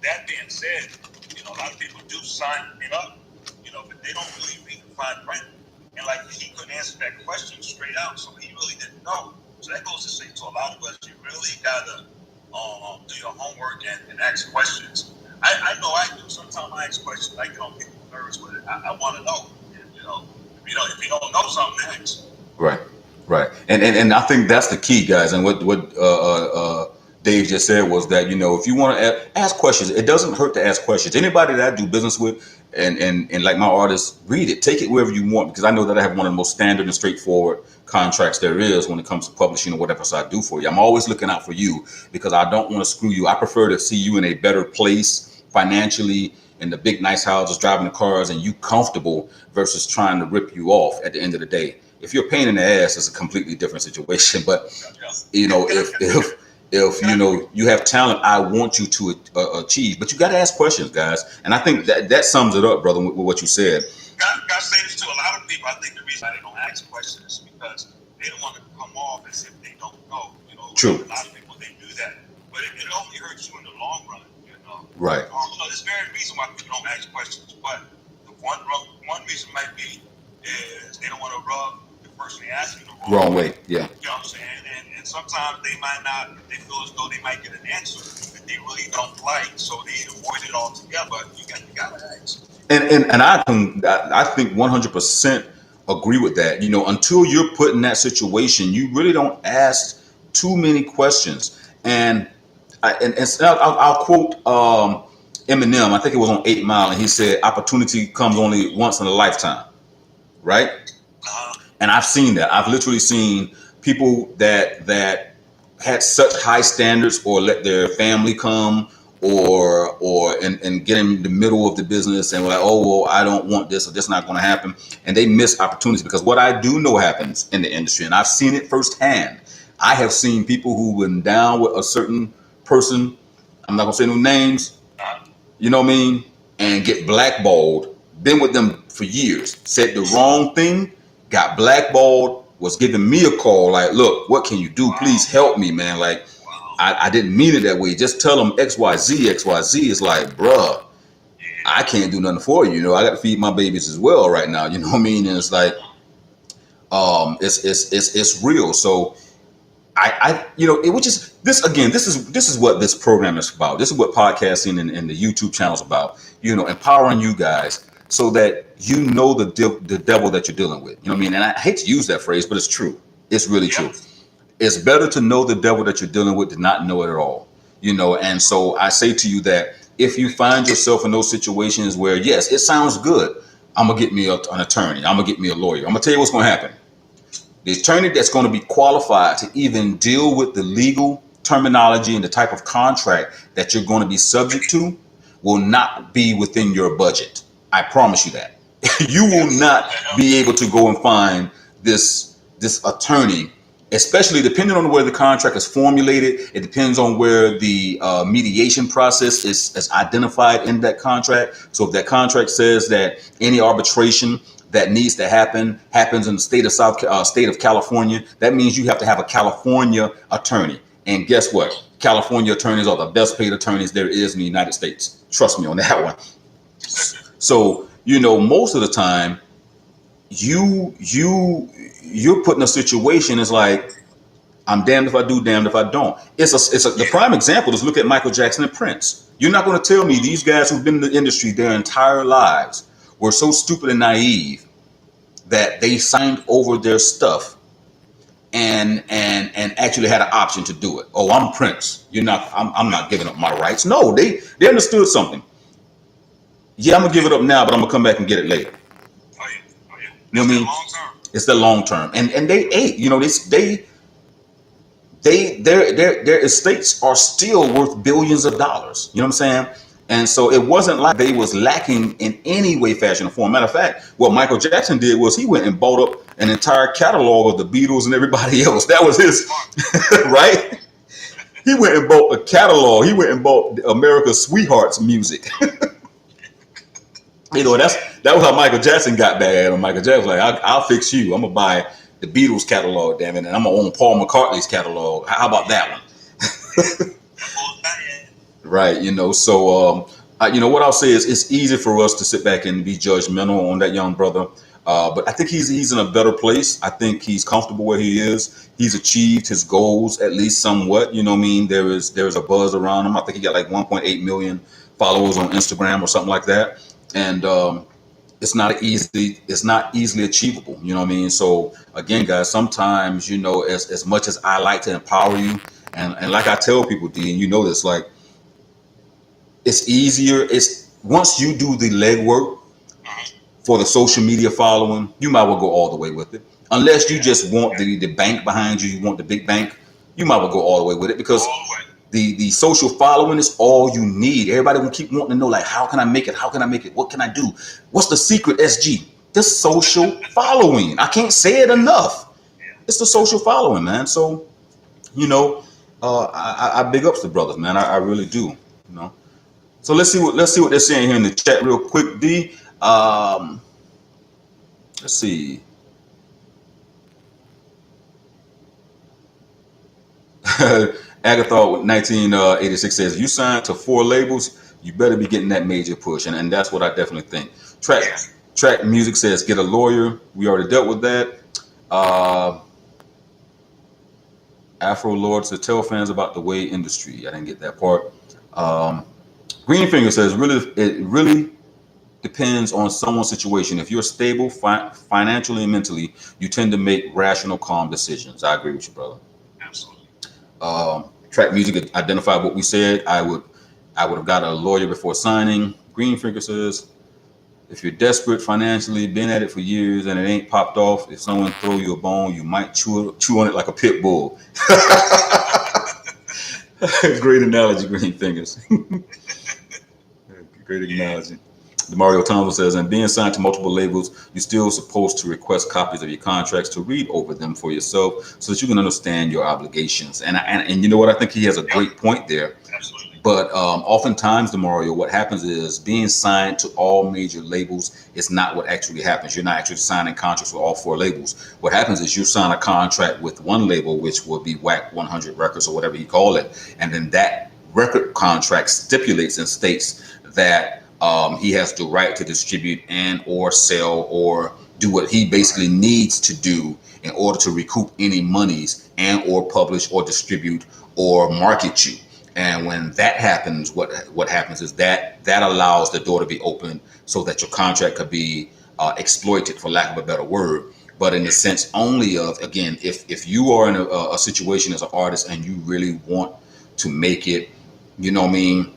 that being said, a lot of people do sign it up, but they don't really read the fine print. And like he couldn't answer that question straight out, so he really didn't know. So that goes to say to a lot of us, you really gotta do your homework and ask questions. I know I do. Sometimes I ask questions. I get on people's nerves with it. I want to know. If you don't know something, ask. Right. And I think that's the key, guys. And what Dave just said was that, if you want to ask questions, it doesn't hurt to ask questions. Anybody that I do business with and like my artists, read it, take it wherever you want, because I know that I have one of the most standard and straightforward contracts there is when it comes to publishing or whatever I do for you. I'm always looking out for you because I don't want to screw you. I prefer to see you in a better place financially, in the big nice houses, driving the cars, and you comfortable versus trying to rip you off at the end of the day. If you're a pain in the ass, it's a completely different situation. But if you have talent, I want you to achieve. But you got to ask questions, guys. And I think that sums it up, brother, with what you said. God say this to a lot of people. I think the reason they don't ask questions is because they don't want to come off as if they don't know. True. A lot of people, they do that, but it only hurts you in the long run. Right. There's very reason why people don't ask questions, but the one reason might be is they don't want to rub the person they asking the wrong way. Yeah. You know what I'm saying? And sometimes they might not. They feel as though they might get an answer that they really don't like, so they avoid it altogether. But you gotta ask. And I think 100% agree with that. Until you're put in that situation, you really don't ask too many questions. And I'll quote Eminem. I think it was on 8 Mile, and he said, "Opportunity comes only once in a lifetime." Right? And I've seen that. I've literally seen people that had such high standards, or let their family come, or get in the middle of the business and like, oh well, I don't want this, or this is not going to happen, and they miss opportunities. Because what I do know happens in the industry, and I've seen it firsthand. I have seen people who've been down with a certain person, I'm not gonna say no names, you know what I mean, and get blackballed. Been with them for years, said the wrong thing, got blackballed, was giving me a call like, look, what can you do? Please help me, man. Like, I didn't mean it that way. Just tell them XYZ. XYZ is like, bruh, I can't do nothing for you. I got to feed my babies as well right now. You know what I mean? And it's like, it's real. So which is this again. This is what this program is about. This is what podcasting and the YouTube channel is about. Empowering you guys so that the devil that you're dealing with. You know what I mean? And I hate to use that phrase, but it's true. It's really true. It's better to know the devil that you're dealing with than not know it at all. And so I say to you that if you find yourself in those situations where, yes, it sounds good, I'm gonna get me an attorney. I'm gonna get me a lawyer. I'm gonna tell you what's gonna happen. The attorney that's going to be qualified to even deal with the legal terminology and the type of contract that you're going to be subject to will not be within your budget. I promise you that. You will not be able to go and find this attorney, especially depending on where the contract is formulated. It depends on where the mediation process is identified in that contract. So if that contract says that any arbitration that needs to happens in the state of California, that means you have to have a California attorney. And guess what? California attorneys are the best paid attorneys there is in the United States. Trust me on that one. So, most of the time, you're put in a situation. It's like, I'm damned if I do, damned if I don't. The prime example is look at Michael Jackson and Prince. You're not going to tell me these guys who've been in the industry their entire lives were so stupid and naive that they signed over their stuff and actually had an option to do it. Oh, I'm Prince. I'm not giving up my rights. No, they understood something. Yeah, I'm gonna give it up now, but I'm gonna come back and get it later. Oh yeah. You know what I mean? It's the long term. And they ate. their estates are still worth billions of dollars. You know what I'm saying? And so it wasn't like they was lacking in any way, fashion, or form. Matter of fact, what Michael Jackson did was he went and bought up an entire catalog of the Beatles and everybody else. That was his, right? He went and bought a catalog. He went and bought America's Sweethearts music. You know, that was how Michael Jackson got back at him. Michael Jackson was like, I'll fix you. I'm gonna buy the Beatles catalog, damn it, and I'm gonna own Paul McCartney's catalog. How about that one? Right, you know. So, you know, what I'll say is, it's easy for us to sit back and be judgmental on that young brother. But I think he's in a better place. I think he's comfortable where he is. He's achieved his goals at least somewhat. You know what I mean? There's a buzz around him. I think he got like 1.8 million followers on Instagram or something like that. And it's not easily achievable. You know what I mean? So again, guys, sometimes, you know, as much as I like to empower you, and like I tell people, D, and you know this, like, it's easier. It's once you do the legwork for the social media following, you might well go all the way with it. Unless you just want the bank behind you, you want the big bank, you might well go all the way with it, because the social following is all you need. Everybody will keep wanting to know, like, how can I make it? How can I make it? What can I do? What's the secret, SG? The social following. I can't say it enough. It's the social following, man. So, you know, I big ups the brothers, man. I really do. You know. So let's see what they're saying here in the chat real quick, D. Let's see. Agathar 1986 says, you signed to 4 labels, you better be getting that major push. And that's what I definitely think. Track Music says, get a lawyer. We already dealt with that. Afro Lord says, tell fans about the way industry. I didn't get that part. Greenfinger says, it really depends on someone's situation. If you're stable financially and mentally, you tend to make rational, calm decisions. I agree with you, brother. Absolutely. Track Music identified what we said. I would have got a lawyer before signing. Greenfinger says, if you're desperate financially, been at it for years, and it ain't popped off, if someone throw you a bone, you might chew on it like a pit bull. Great analogy, Greenfingers. Great analogy. Mario Thomas says, and being signed to multiple labels, you're still supposed to request copies of your contracts to read over them for yourself so that you can understand your obligations. And you know what? I think he has a great point there. Absolutely. But oftentimes, Demario, what happens is being signed to all major labels is not what actually happens. You're not actually signing contracts with all 4 labels. What happens is you sign a contract with one label, which will be WAC 100 Records or whatever you call it. And then that record contract stipulates and states that he has the right to distribute and or sell or do what he basically needs to do in order to recoup any monies and or publish or distribute or market you. And when that happens, what happens is that allows the door to be open so that your contract could be exploited, for lack of a better word. But in the sense only of, again, if you are in a situation as an artist and you really want to make it, you know what I mean,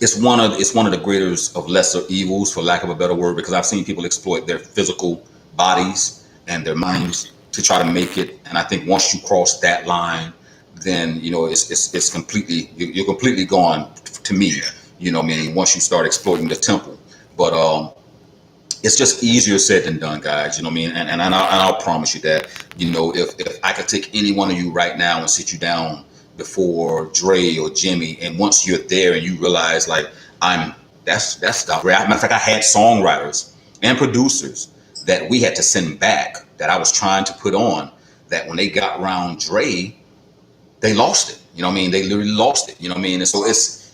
it's one of the greatest of lesser evils, for lack of a better word, because I've seen people exploit their physical bodies and their minds to try to make it. And I think once you cross that line, then, you know, it's completely, you're completely gone to me. You know what I mean? Once you start exploiting the temple. But it's just easier said than done, guys. You know what I mean? And I'll promise you that, you know, if I could take any one of you right now and sit you down before Dre or Jimmy, and once you're there and you realize, like, that's stuff. Matter of fact, I had songwriters and producers that we had to send back that I was trying to put on, that when they got around Dre, they lost it. You know what I mean? They literally lost it. You know what I mean? And so it's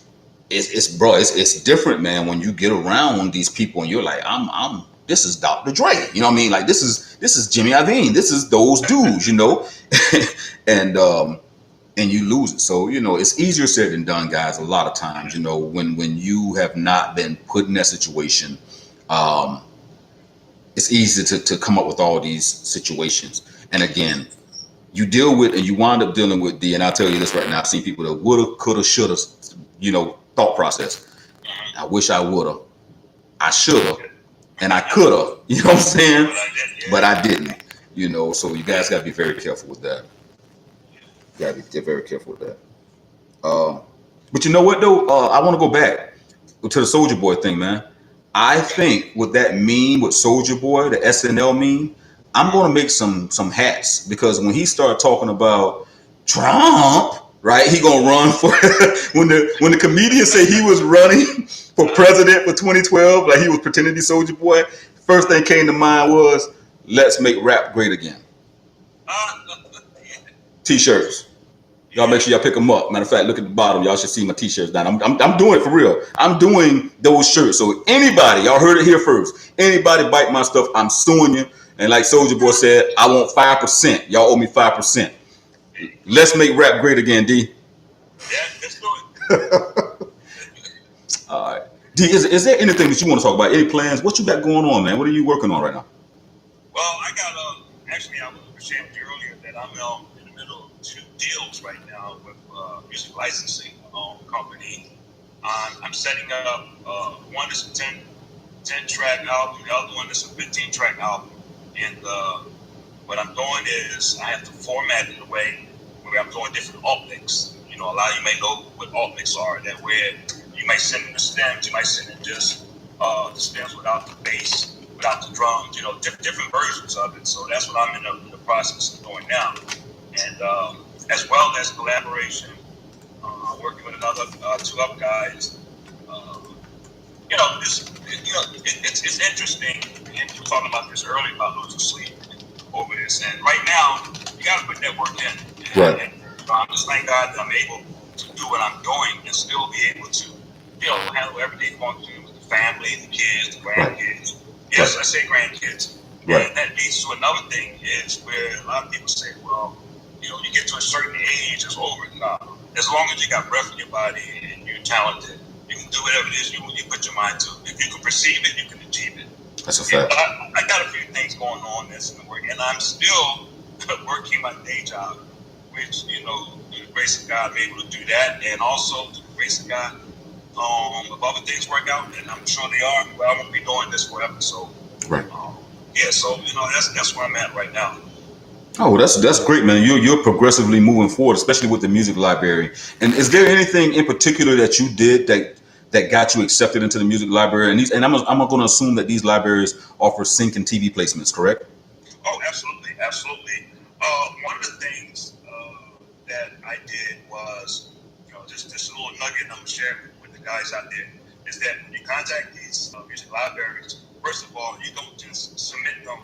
different, man, when you get around these people and you're like, this is Dr. Dre. You know what I mean? Like, this is Jimmy Iovine. This is those dudes, you know? and you lose it. So, you know, it's easier said than done, guys. A lot of times, you know, when you have not been put in that situation, it's easy to come up with all these situations. And again, you deal with, and you wind up dealing with and I'll tell you this right now, I've seen people that woulda, coulda, shoulda, you know, thought process. I wish I woulda, I shoulda, and I coulda, you know what I'm saying? But I didn't, you know, so you guys gotta be very careful with that. Gotta be very careful with that. But you know what though? I want to go back to the Soulja Boy thing, man. I think with that meme with Soulja Boy, the SNL meme, I'm gonna make some hats because when he started talking about Trump, right? He gonna run for when the comedian said he was running for president for 2012, like he was pretending to be Soulja Boy. First thing came to mind was let's make rap great again. T-shirts. Y'all make sure y'all pick them up. Matter of fact, look at the bottom. Y'all should see my T-shirts down. I'm doing it for real. I'm doing those shirts. So anybody, y'all heard it here first. Anybody bite my stuff, I'm suing you. And like Soulja Boy said, I want 5%. Y'all owe me 5%. Let's make rap great again, D. Yeah, let's do it. All right. D, is there anything that you want to talk about? Any plans? What you got going on, man? What are you working on right now? Well, I got actually I was sharing with you earlier that I'm in the middle of 2 deals right now with music licensing company. I'm setting up one is a 10 track album, the other one is a 15 track album. And what I'm doing is I have to format it in a way where I'm doing different alt mix. You know, a lot of you may know what alt mix are. That where you might send in the stems, you might send in just the stems without the bass, without the drums. You know, different versions of it. So that's what I'm in the process of doing now. And as well as collaboration, working with another 2 other guys. You know, it's interesting. And you were talking about this earlier about losing sleep over this. And right now, you got to put that work in. Right. And I'm just thank God that I'm able to do what I'm doing and still be able to, you know, handle everyday function with the family, the kids, the grandkids. Right. Yes, I say grandkids. Right. And that leads to another thing is where a lot of people say, well, you know, you get to a certain age, it's over. No. As long as you got breath in your body and you're talented, you can do whatever it is you put your mind to. If you can perceive it, you can achieve it. That's a fact. I got a few things going on that's in the work, and I'm still working my day job, which, you know, through the grace of God, I'm able to do that, and also through the grace of God, if other things work out, and I'm sure they are, well, I'm gonna be doing this forever. So, right. Yeah. So, you know, that's where I'm at right now. Oh, that's great, man. You're progressively moving forward, especially with the music library. And is there anything in particular that you did that got you accepted into the music library? And I'm going to assume that these libraries offer sync and TV placements, correct? Oh, absolutely, absolutely. One of the things that I did was, you know, just a little nugget I'm sharing with the guys out there is that when you contact these music libraries, first of all, you don't just submit them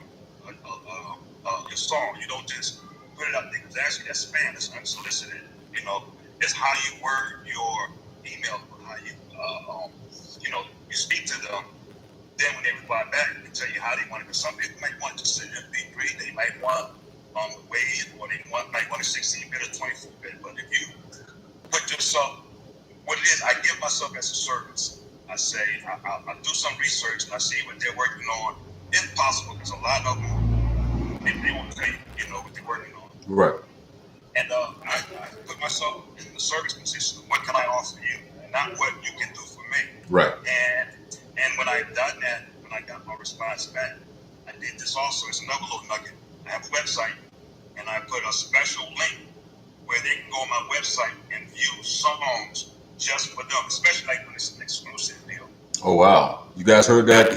your song. You don't just put it up there because actually that's spam. It's unsolicited. You know, it's how you word your email, how you you know, you speak to them. Then when they reply back, they tell you how they want it. Because some people might want to send in MP3. They might want a wave, or they might want a 16-bit or 24-bit. But if you put yourself, what it is, I give myself as a service. I say I'll do some research and I see what they're working on, if possible, because a lot of them they won't tell you know, what they're working on. Right. And I put myself in the service position. What can I offer you? Not what you can do for me. Right. And when I've done that, when I got my response back, I did this also. It's another little nugget. I have a website, and I put a special link where they can go on my website and view songs just for them, especially like when it's an exclusive deal. Oh wow! You guys heard that?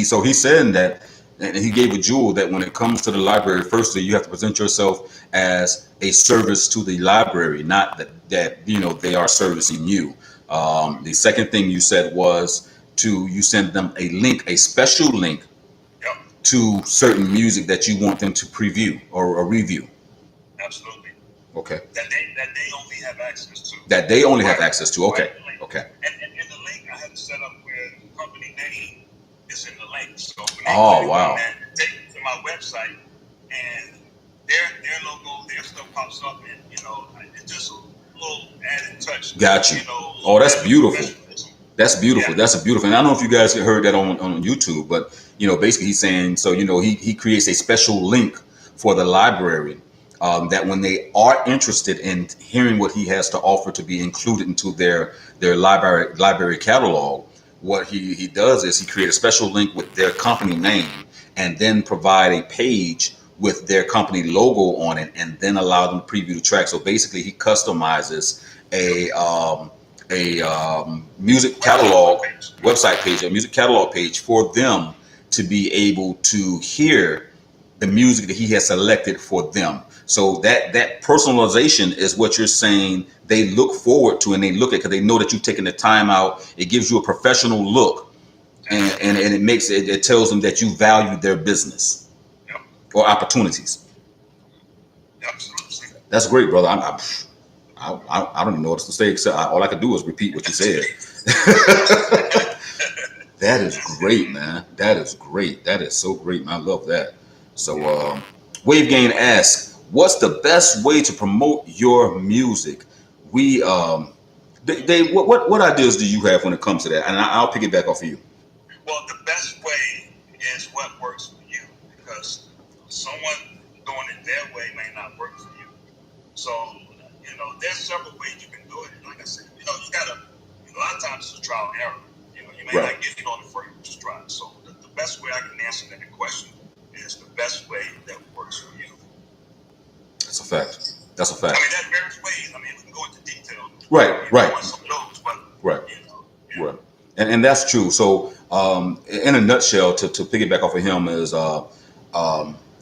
So he's saying that. And he gave a jewel that when it comes to the library, firstly, you have to present yourself as a service to the library, not that you know they are servicing you. The second thing you said was you send them a link, a special link, yep, to certain music that you want them to preview or review. Absolutely. Okay. That they only have access to. That they only have access to. Okay. Right. Okay. And in the link, I have to set up where the company name is in the link. So when they wow. Take it to my website and their logo, their stuff pops up, and you know, it's just a little added touch. Got you. You know, oh, that's beautiful. That's beautiful. Yeah. That's a beautiful. And I don't know if you guys heard that on YouTube, but you know, basically he's saying, so you know, he creates a special link for the library that when they are interested in hearing what he has to offer to be included into their library catalog. What he does is he creates a special link with their company name and then provide a page with their company logo on it, and then allow them to preview the track. So basically, he customizes a music catalog website page, a music catalog page for them to be able to hear the music that he has selected for them. So that personalization is what you're saying they look forward to, and they look at because they know that you've taken the time out. It gives you a professional look, and it makes it tells them that you value their business or opportunities. Absolutely. That's great, brother. I don't even know what to say except all I could do is repeat what you said. That is great, man. That is great. That is so great, man. I love that. So, Wave Gain asks, "What's the best way to promote your music?" We, Dave, what ideas do you have when it comes to that? And I'll pick it back off of you. Well, the best way is what works for you, because someone doing it their way may not work for you. So, there's several ways you can do it. Like I said, you gotta, a lot of times it's a trial and error. You may not get it on the first try. So the best way I can answer that question is the best way that works for you. That's a fact. That's a fact. I mean, that varies ways. I mean, we can go into detail. Right. Some of those, but, right. Right. And that's true. So, in a nutshell, to piggyback off of him is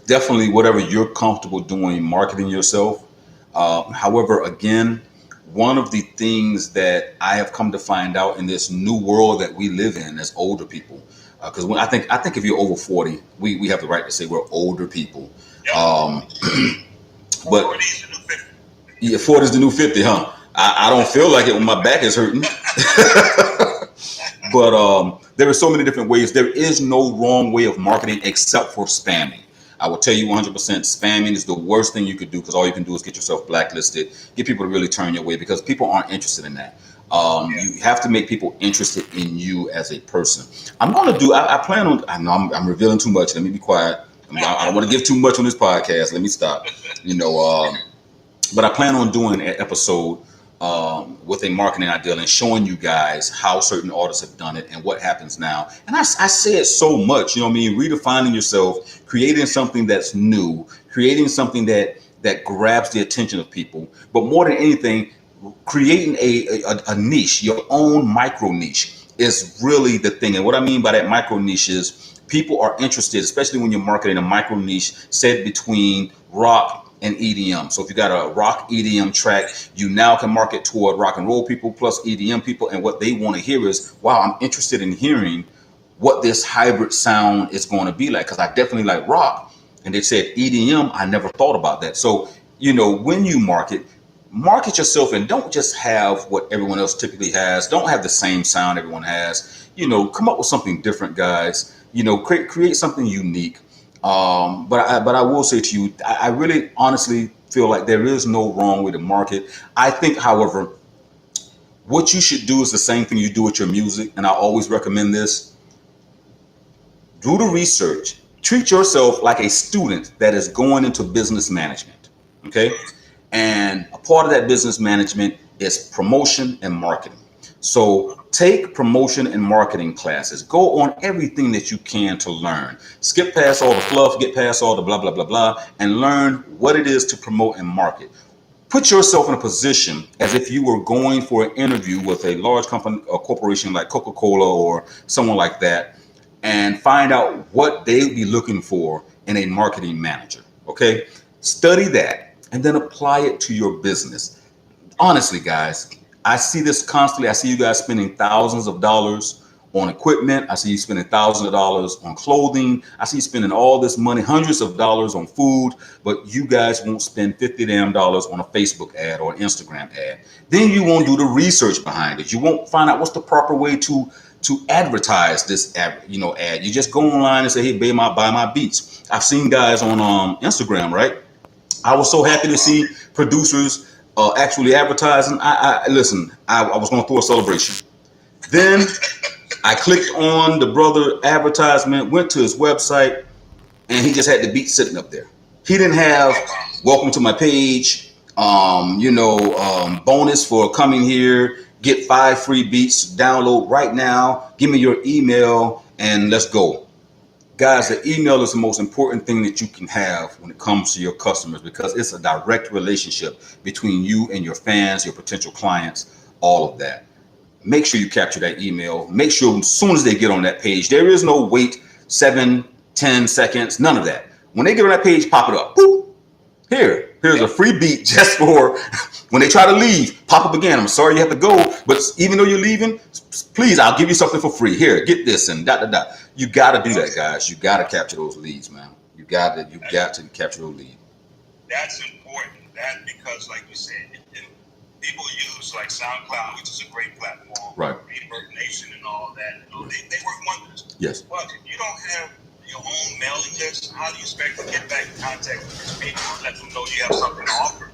definitely whatever you're comfortable doing, marketing yourself. However, again, one of the things that I have come to find out in this new world that we live in as older people, because I think if you're over 40, we have the right to say we're older people. But 40 is the new 50. Yeah, 40 is the new 50, huh? I don't feel like it when my back is hurting. But there are so many different ways. There is no wrong way of marketing except for spamming. I will tell you 100%, spamming is the worst thing you could do, because all you can do is get yourself blacklisted, get people to really turn your way, because people aren't interested in that. You have to make people interested in you as a person. I'm going to do, I plan on, I know I'm revealing too much. Let me be quiet. I don't want to give too much on this podcast. Let me stop. But I plan on doing an episode with a marketing idea and showing you guys how certain artists have done it and what happens now. And I say it so much, redefining yourself, creating something that's new, creating something that grabs the attention of people. But more than anything, creating a niche, your own micro niche is really the thing. And what I mean by that micro niche is people are interested, especially when you're marketing a micro niche set between rock and EDM. So if you got a rock EDM track, you now can market toward rock and roll people plus EDM people. And what they want to hear is, wow, I'm interested in hearing what this hybrid sound is going to be like, because I definitely like rock. And they said EDM, I never thought about that. So, when you market yourself, and don't just have what everyone else typically has. Don't have the same sound everyone has. Come up with something different, guys. Create something unique. But I will say to you, I really honestly feel like there is no wrong way to market. I think, however, what you should do is the same thing you do with your music. And I always recommend this. Do the research. Treat yourself like a student that is going into business management. Okay. And a part of that business management is promotion and marketing. So take promotion and marketing classes. Go on everything that you can to learn. Skip past all the fluff, get past all the blah, blah, blah, blah, and learn what it is to promote and market. Put yourself in a position as if you were going for an interview with a large company or corporation like Coca-Cola or someone like that, and find out what they'd be looking for in a marketing manager. Okay? Study that and then apply it to your business. Honestly, guys, I see this constantly. I see you guys spending thousands of dollars on equipment. I see you spending thousands of dollars on clothing. I see you spending all this money, hundreds of dollars on food, but you guys won't spend $50 damn on a Facebook ad or an Instagram ad. Then you won't do the research behind it. You won't find out what's the proper way to advertise this ad. You just go online and say, hey, babe, buy my beats. I've seen guys on Instagram, right? I was so happy to see producers actually advertising. Listen, I was going to throw a celebration. Then I clicked on the brother advertisement, went to his website, and he just had the beat sitting up there. He didn't have welcome to my page, bonus for coming here, get 5 free beats, download right now, give me your email, and let's go. Guys, the email is the most important thing that you can have when it comes to your customers because it's a direct relationship between you and your fans, your potential clients, all of that. Make sure you capture that email. Make sure as soon as they get on that page, there is no wait 7, 10 seconds, none of that. When they get on that page, pop it up. Boop. Here's a free beat just for when they try to leave, pop up again. I'm sorry you have to go, but even though you're leaving, please, I'll give you something for free. Here, get this and dot, dot, dot. You got to do that, guys. You got to capture those leads, man. You got to capture those leads. That's important. That because, like you said, people use like SoundCloud, which is a great platform, right? Reverb Nation and all that. You know, they work wonders. Yes. But if you don't have your own mailing list, how do you expect to get back in contact with these people and let them know you have something to offer?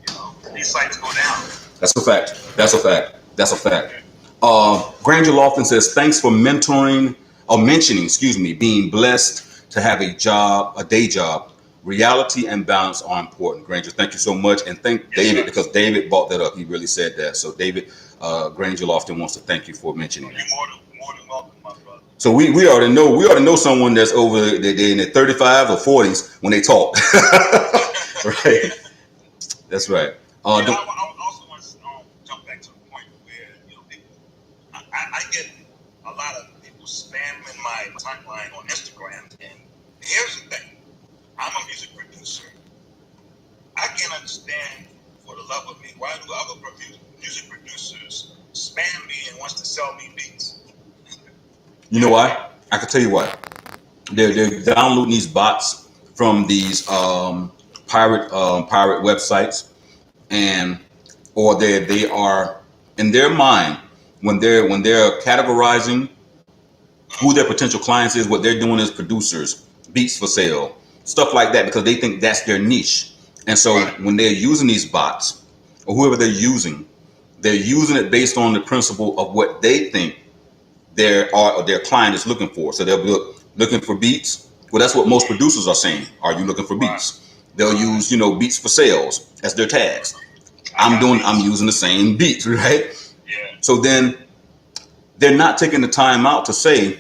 You know, these sites go down. That's a fact. That's a fact. That's a fact. Granger Lofton says, thanks for mentioning, being blessed to have a day job. Reality and balance are important. Granger, thank you so much. And thank David, because David brought that up. He really said that. So David, Granger Lofton wants to thank you for mentioning that. You're more than welcome, my brother. So we already know someone that's over they're in their 35 or 40s when they talk. Right. That's right. I also want to jump back to the point where people, I get a lot of people spamming my timeline on Instagram, and here's the thing: I'm a music producer. I can't understand, for the love of me, why do other music producers spam me and wants to sell me beats? You know why? I can tell you why. They're downloading these bots from these pirate websites, or they are in their mind when they're categorizing who their potential clients is. What they're doing is producers, beats for sale, stuff like that, because they think that's their niche. And so when they're using these bots or whoever they're using it based on the principle of what they think their client is looking for. So they'll be looking for beats. Well, that's what most producers are saying. Are you looking for beats? They'll use, beats for sales as their tags. I'm using the same beats, right? Yeah. So then they're not taking the time out to say,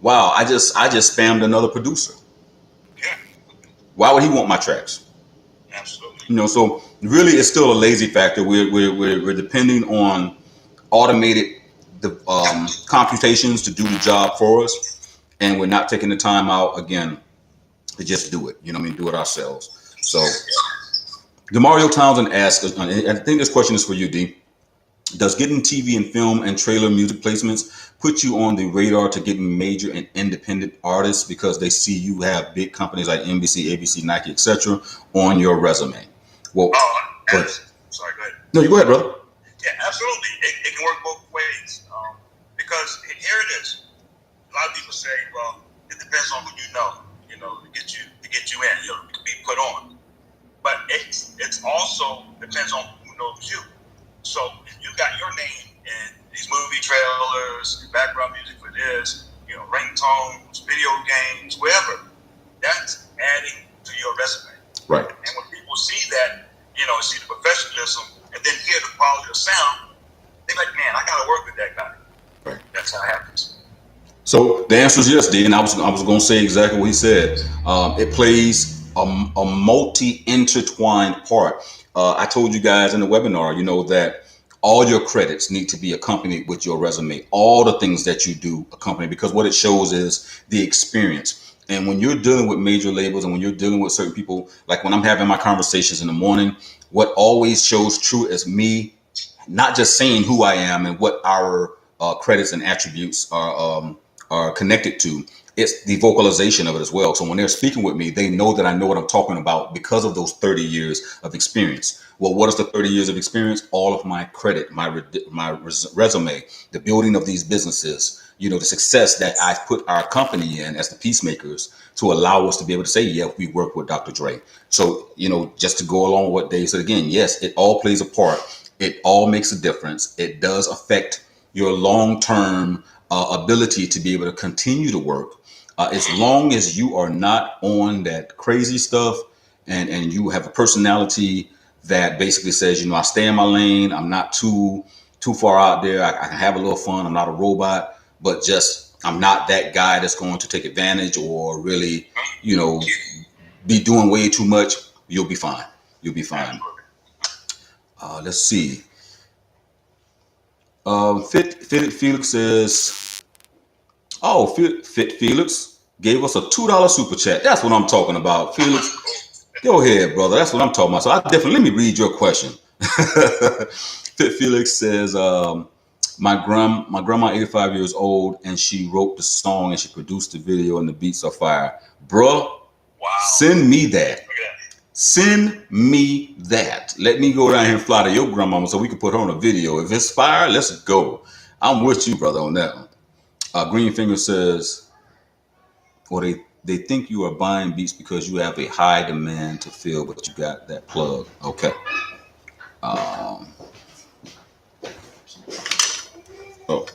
wow, I just spammed another producer. Yeah. Why would he want my tracks? Absolutely. So really it's still a lazy factor. We're depending on automated computations to do the job for us, and we're not taking the time out again to just do it. Do it ourselves. So Demario Townsend asks, and I think this question is for you, D. Does getting TV and film and trailer music placements put you on the radar to getting major and independent artists because they see you have big companies like NBC, ABC, Nike, etc. on your resume? Well, sorry, go ahead. No, you go ahead, brother. Yeah, absolutely. It can work both ways. Because here it is. A lot of people say, well, it depends on who to get you in, to be put on. But it's also depends on who knows you. So if you got your name in these movie trailers, background music for this, ringtones, video games, whatever, that's adding to your resume. Right. And when people see that, see the professionalism and then hear the quality of sound, they're like, man, I gotta work with that guy. Right. That's how it happens. So the answer is yes, D. And I was going to say exactly what he said. It plays a multi-intertwined part. I told you guys in the webinar, that all your credits need to be accompanied with your resume. All the things that you do accompany, because what it shows is the experience. And when you're dealing with major labels and when you're dealing with certain people, like when I'm having my conversations in the morning, what always shows true is me not just saying who I am and what our credits and attributes are connected to. It's the vocalization of it as well. So when they're speaking with me, they know that I know what I'm talking about because of those 30 years of experience. Well, what is the 30 years of experience? All of my credit, my resume, the building of these businesses, the success that I've put our company in as the peacemakers to allow us to be able to say, yeah, we work with Dr. Dre. So, just to go along with what Dave said again, yes, it all plays a part. It all makes a difference. It does affect your long-term ability to be able to continue to work. As long as you are not on that crazy stuff and you have a personality that basically says, I stay in my lane. I'm not too far out there. I can have a little fun. I'm not a robot, but just I'm not that guy that's going to take advantage or really, you know, be doing way too much. You'll be fine. You'll be fine. Let's see. Fit Felix says, oh, Fit Felix gave us a $2 super chat. That's what I'm talking about. Felix, go ahead, brother. That's what I'm talking about. So I definitely, let me read your question. Fit Felix says, my grandma 85 years old, and she wrote the song and she produced the video and the beats are fire. Bruh, send me that. Send me that. Let me go down here and fly to your grandmama so we can put her on a video. If it's fire, let's go. I'm with you, brother, on that one. Greenfinger says, or they think you are buying beats because you have a high demand to fill, but you got that plug. Okay. Oh,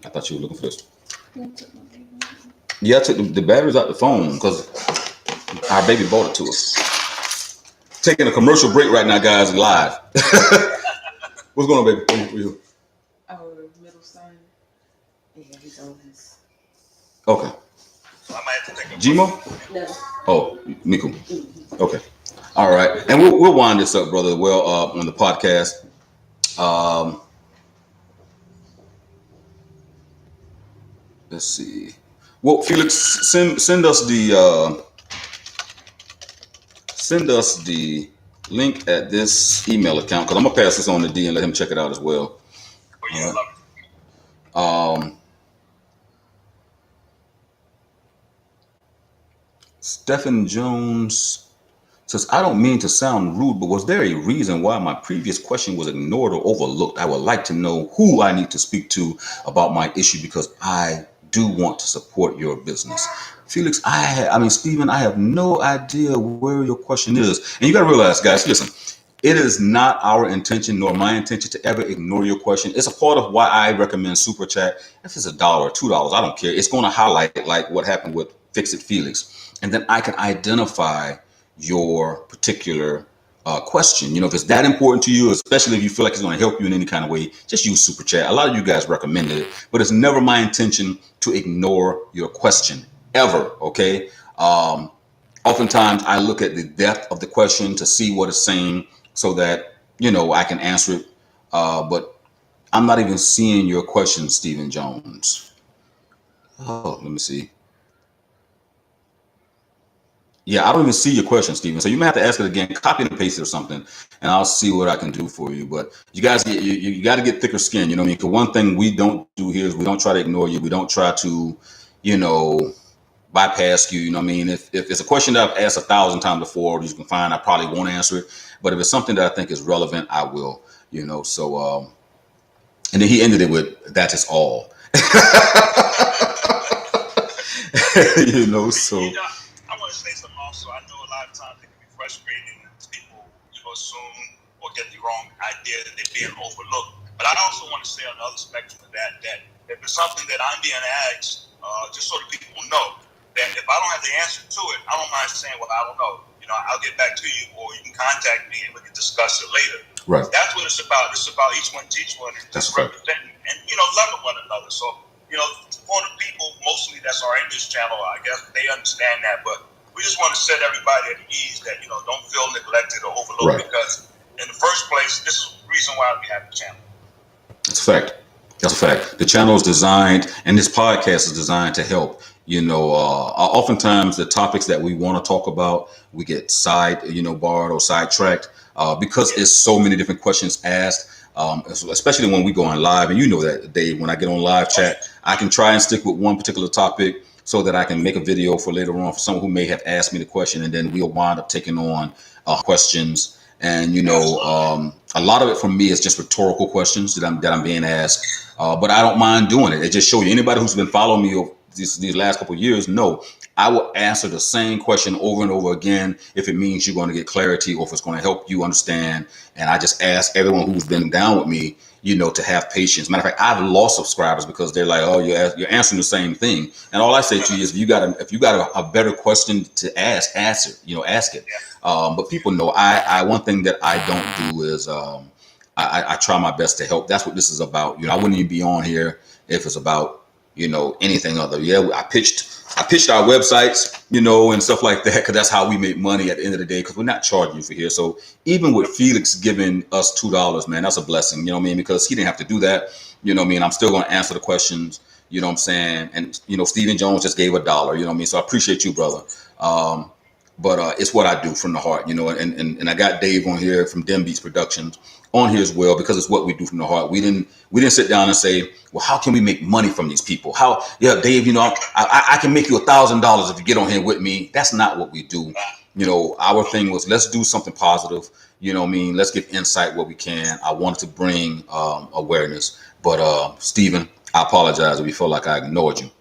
I thought you were looking for this. Yeah, I took the batteries out the phone because our baby bought it to us. Taking a commercial break right now, guys, live. What's going on, baby? For you? Our middle son. Yeah, he's on his. Okay. So I might have to take a Gmo? No. Oh, Miku. Okay. All right. And we'll wind this up, brother, well, on the podcast. Let's see. Well, Felix, send us the link at this email account, because I'm gonna pass this on to D and let him check it out as well. Oh, yeah, love it. Stephen Jones says, I don't mean to sound rude, but was there a reason why my previous question was ignored or overlooked? I would like to know who I need to speak to about my issue because I do want to support your business. Felix, Stephen, I have no idea where your question is. And you got to realize, guys, listen, it is not our intention nor my intention to ever ignore your question. It's a part of why I recommend Super Chat. If it's $1 or $2, I don't care. It's going to highlight like what happened with Fix It Felix. And then I can identify your particular question. You know, if it's that important to you, especially if you feel like it's going to help you in any kind of way, just use Super Chat. A lot of you guys recommended it, but it's never my intention to ignore your question ever. Okay. Oftentimes I look at the depth of the question to see what it's saying so that, you know, I can answer it. But I'm not even seeing your question, Stephen Jones. Oh, let me see. Yeah, I don't even see your question, Stephen. So you may have to ask it again, copy and paste it or something, and I'll see what I can do for you. But you guys, you got to get thicker skin. You know what I mean? Because one thing we don't do here is we don't try to ignore you. We don't try to, you know, bypass you. You know what I mean? If it's a question that I've asked 1,000 times before, you can find, I probably won't answer it. But if it's something that I think is relevant, I will. You know, so and then he ended it with, "That is all." You know, so. I want to say something also. I know a lot of times it can be frustrating and people, you know, assume or get the wrong idea that they're being overlooked. But I also want to say on the other spectrum of that if it's something that I'm being asked, just so that people know, that if I don't have the answer to it, I don't mind saying, well, I don't know. You know, I'll get back to you, or you can contact me and we can discuss it later. Right. That's what it's about. It's about each one teach one and just representing and, you know, loving one another. So, you know, for the people mostly that's are in this channel, I guess they understand that, but we just want to set everybody at ease that, you know, don't feel neglected or overlooked, because in the first place, this is the reason why we have the channel. That's a fact. That's a fact. The channel is designed, and this podcast is designed to help. You know, oftentimes the topics that we want to talk about, we get barred or sidetracked because it's so many different questions asked. Especially when we go on live, and you know that, Dave, when I get on live chat, I can try and stick with one particular topic so that I can make a video for later on for someone who may have asked me the question, and then we'll wind up taking on questions. And, you know, a lot of it from me is just rhetorical questions that I'm being asked. But I don't mind doing it. It just shows you, anybody who's been following me over these last couple of years, know I will answer the same question over and over again if it means you're going to get clarity or if it's going to help you understand. And I just ask everyone who's been down with me, you know, to have patience. Matter of fact, I've lost subscribers because they're like, "Oh, you're answering the same thing." And all I say to you is, if you got a better question to ask it. You know, ask it. But people know one thing that I don't do is I try my best to help. That's what this is about. You know, I wouldn't even be on here if it's about anything other. Yeah, I pitched our websites, and stuff like that, because that's how we make money at the end of the day, because we're not charging you for here. So even with Felix giving us $2, man, that's a blessing, you know what I mean? Because he didn't have to do that, you know what I mean? I'm still going to answer the questions, you know what I'm saying? And, Stephen Jones just gave $1, you know what I mean? So I appreciate you, brother. But it's what I do from the heart, and I got Dave on here from Dem Beats Productions on here as well, because it's what we do from the heart. We didn't sit down and say, well, how can we make money from these people? Dave, I can make you $1,000 if you get on here with me. That's not what we do. Our thing was, let's do something positive. You know what I mean? Let's give insight where we can. I wanted to bring awareness. But Stephen, I apologize if you feel like I ignored you.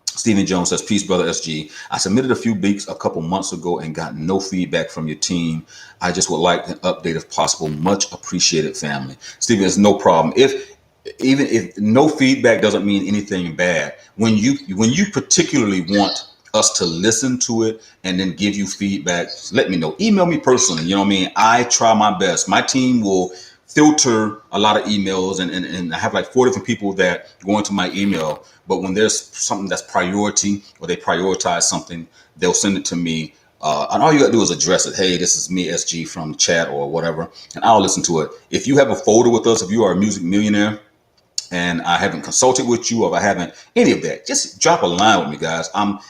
Stephen Jones says, peace, brother SG. I submitted a few beats a couple months ago and got no feedback from your team. I just would like an update if possible. Much appreciated, family. Stephen, there's no problem. Even if no feedback doesn't mean anything bad, when you particularly want us to listen to it and then give you feedback, let me know. Email me personally. You know what I mean? I try my best. My team will filter a lot of emails, and I have like 4 different people that go into my email. But when there's something that's priority, or they prioritize something, they'll send it to me. And all you gotta do is address it. Hey, this is me, SG, from the chat or whatever, and I'll listen to it. If you have a folder with us, if you are a music millionaire and I haven't consulted with you, or if I haven't any of that, just drop a line with me, guys. I'm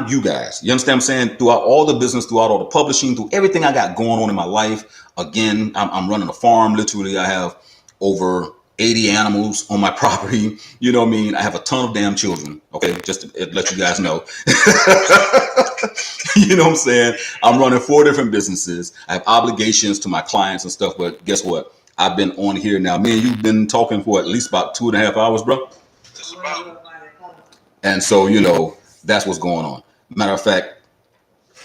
you guys. You understand what I'm saying? Throughout all the business, throughout all the publishing, through everything I got going on in my life. Again, I'm running a farm. Literally, I have over 80 animals on my property. You know what I mean? I have a ton of damn children. Okay, just to let you guys know. You know what I'm saying? I'm running 4 different businesses. I have obligations to my clients and stuff. But guess what? I've been on here now. Me and you've been talking for at least about 2.5 hours, bro. Just about. And so, that's what's going on. Matter of fact,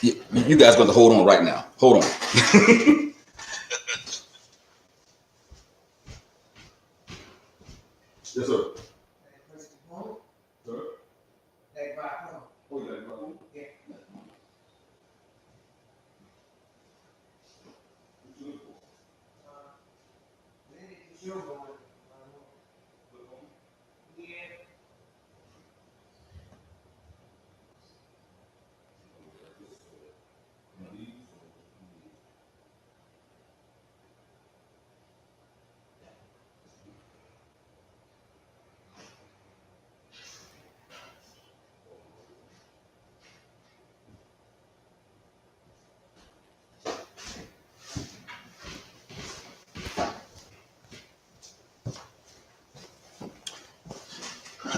you guys got to hold on right now. Hold on. Yes, sir. Sir? Oh, yeah.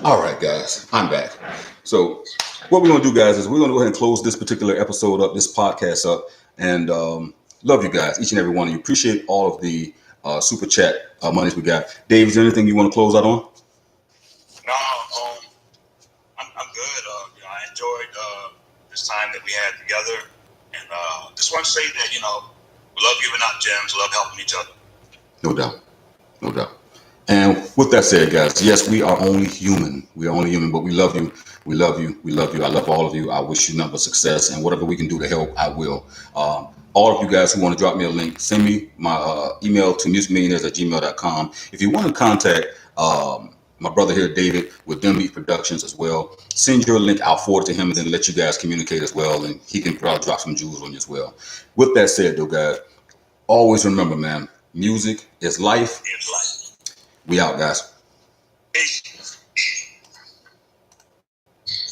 All right, guys, I'm back. So what we're going to do, guys, is we're going to go ahead and close this particular episode up, this podcast up, and love you guys, each and every one of you. Appreciate all of the super chat monies we got. Dave, is there anything you want to close out on? No, I'm good. I enjoyed this time that we had together, and just want to say that we love giving out gems, love helping each other. No doubt, no doubt. And with that said, guys, yes, we are only human. We are only human, but we love you. We love you. We love you. I love all of you. I wish you nothing but success, and whatever we can do to help, I will. All of you guys who want to drop me a link, send me my email to musicmillionaires@gmail.com. If you want to contact my brother here, David, with Dem Beats Productions as well, send your link. I'll forward it to him and then let you guys communicate as well, and he can probably drop some jewels on you as well. With that said, though, guys, always remember, man, music is life. It's life. We out, guys. Peace.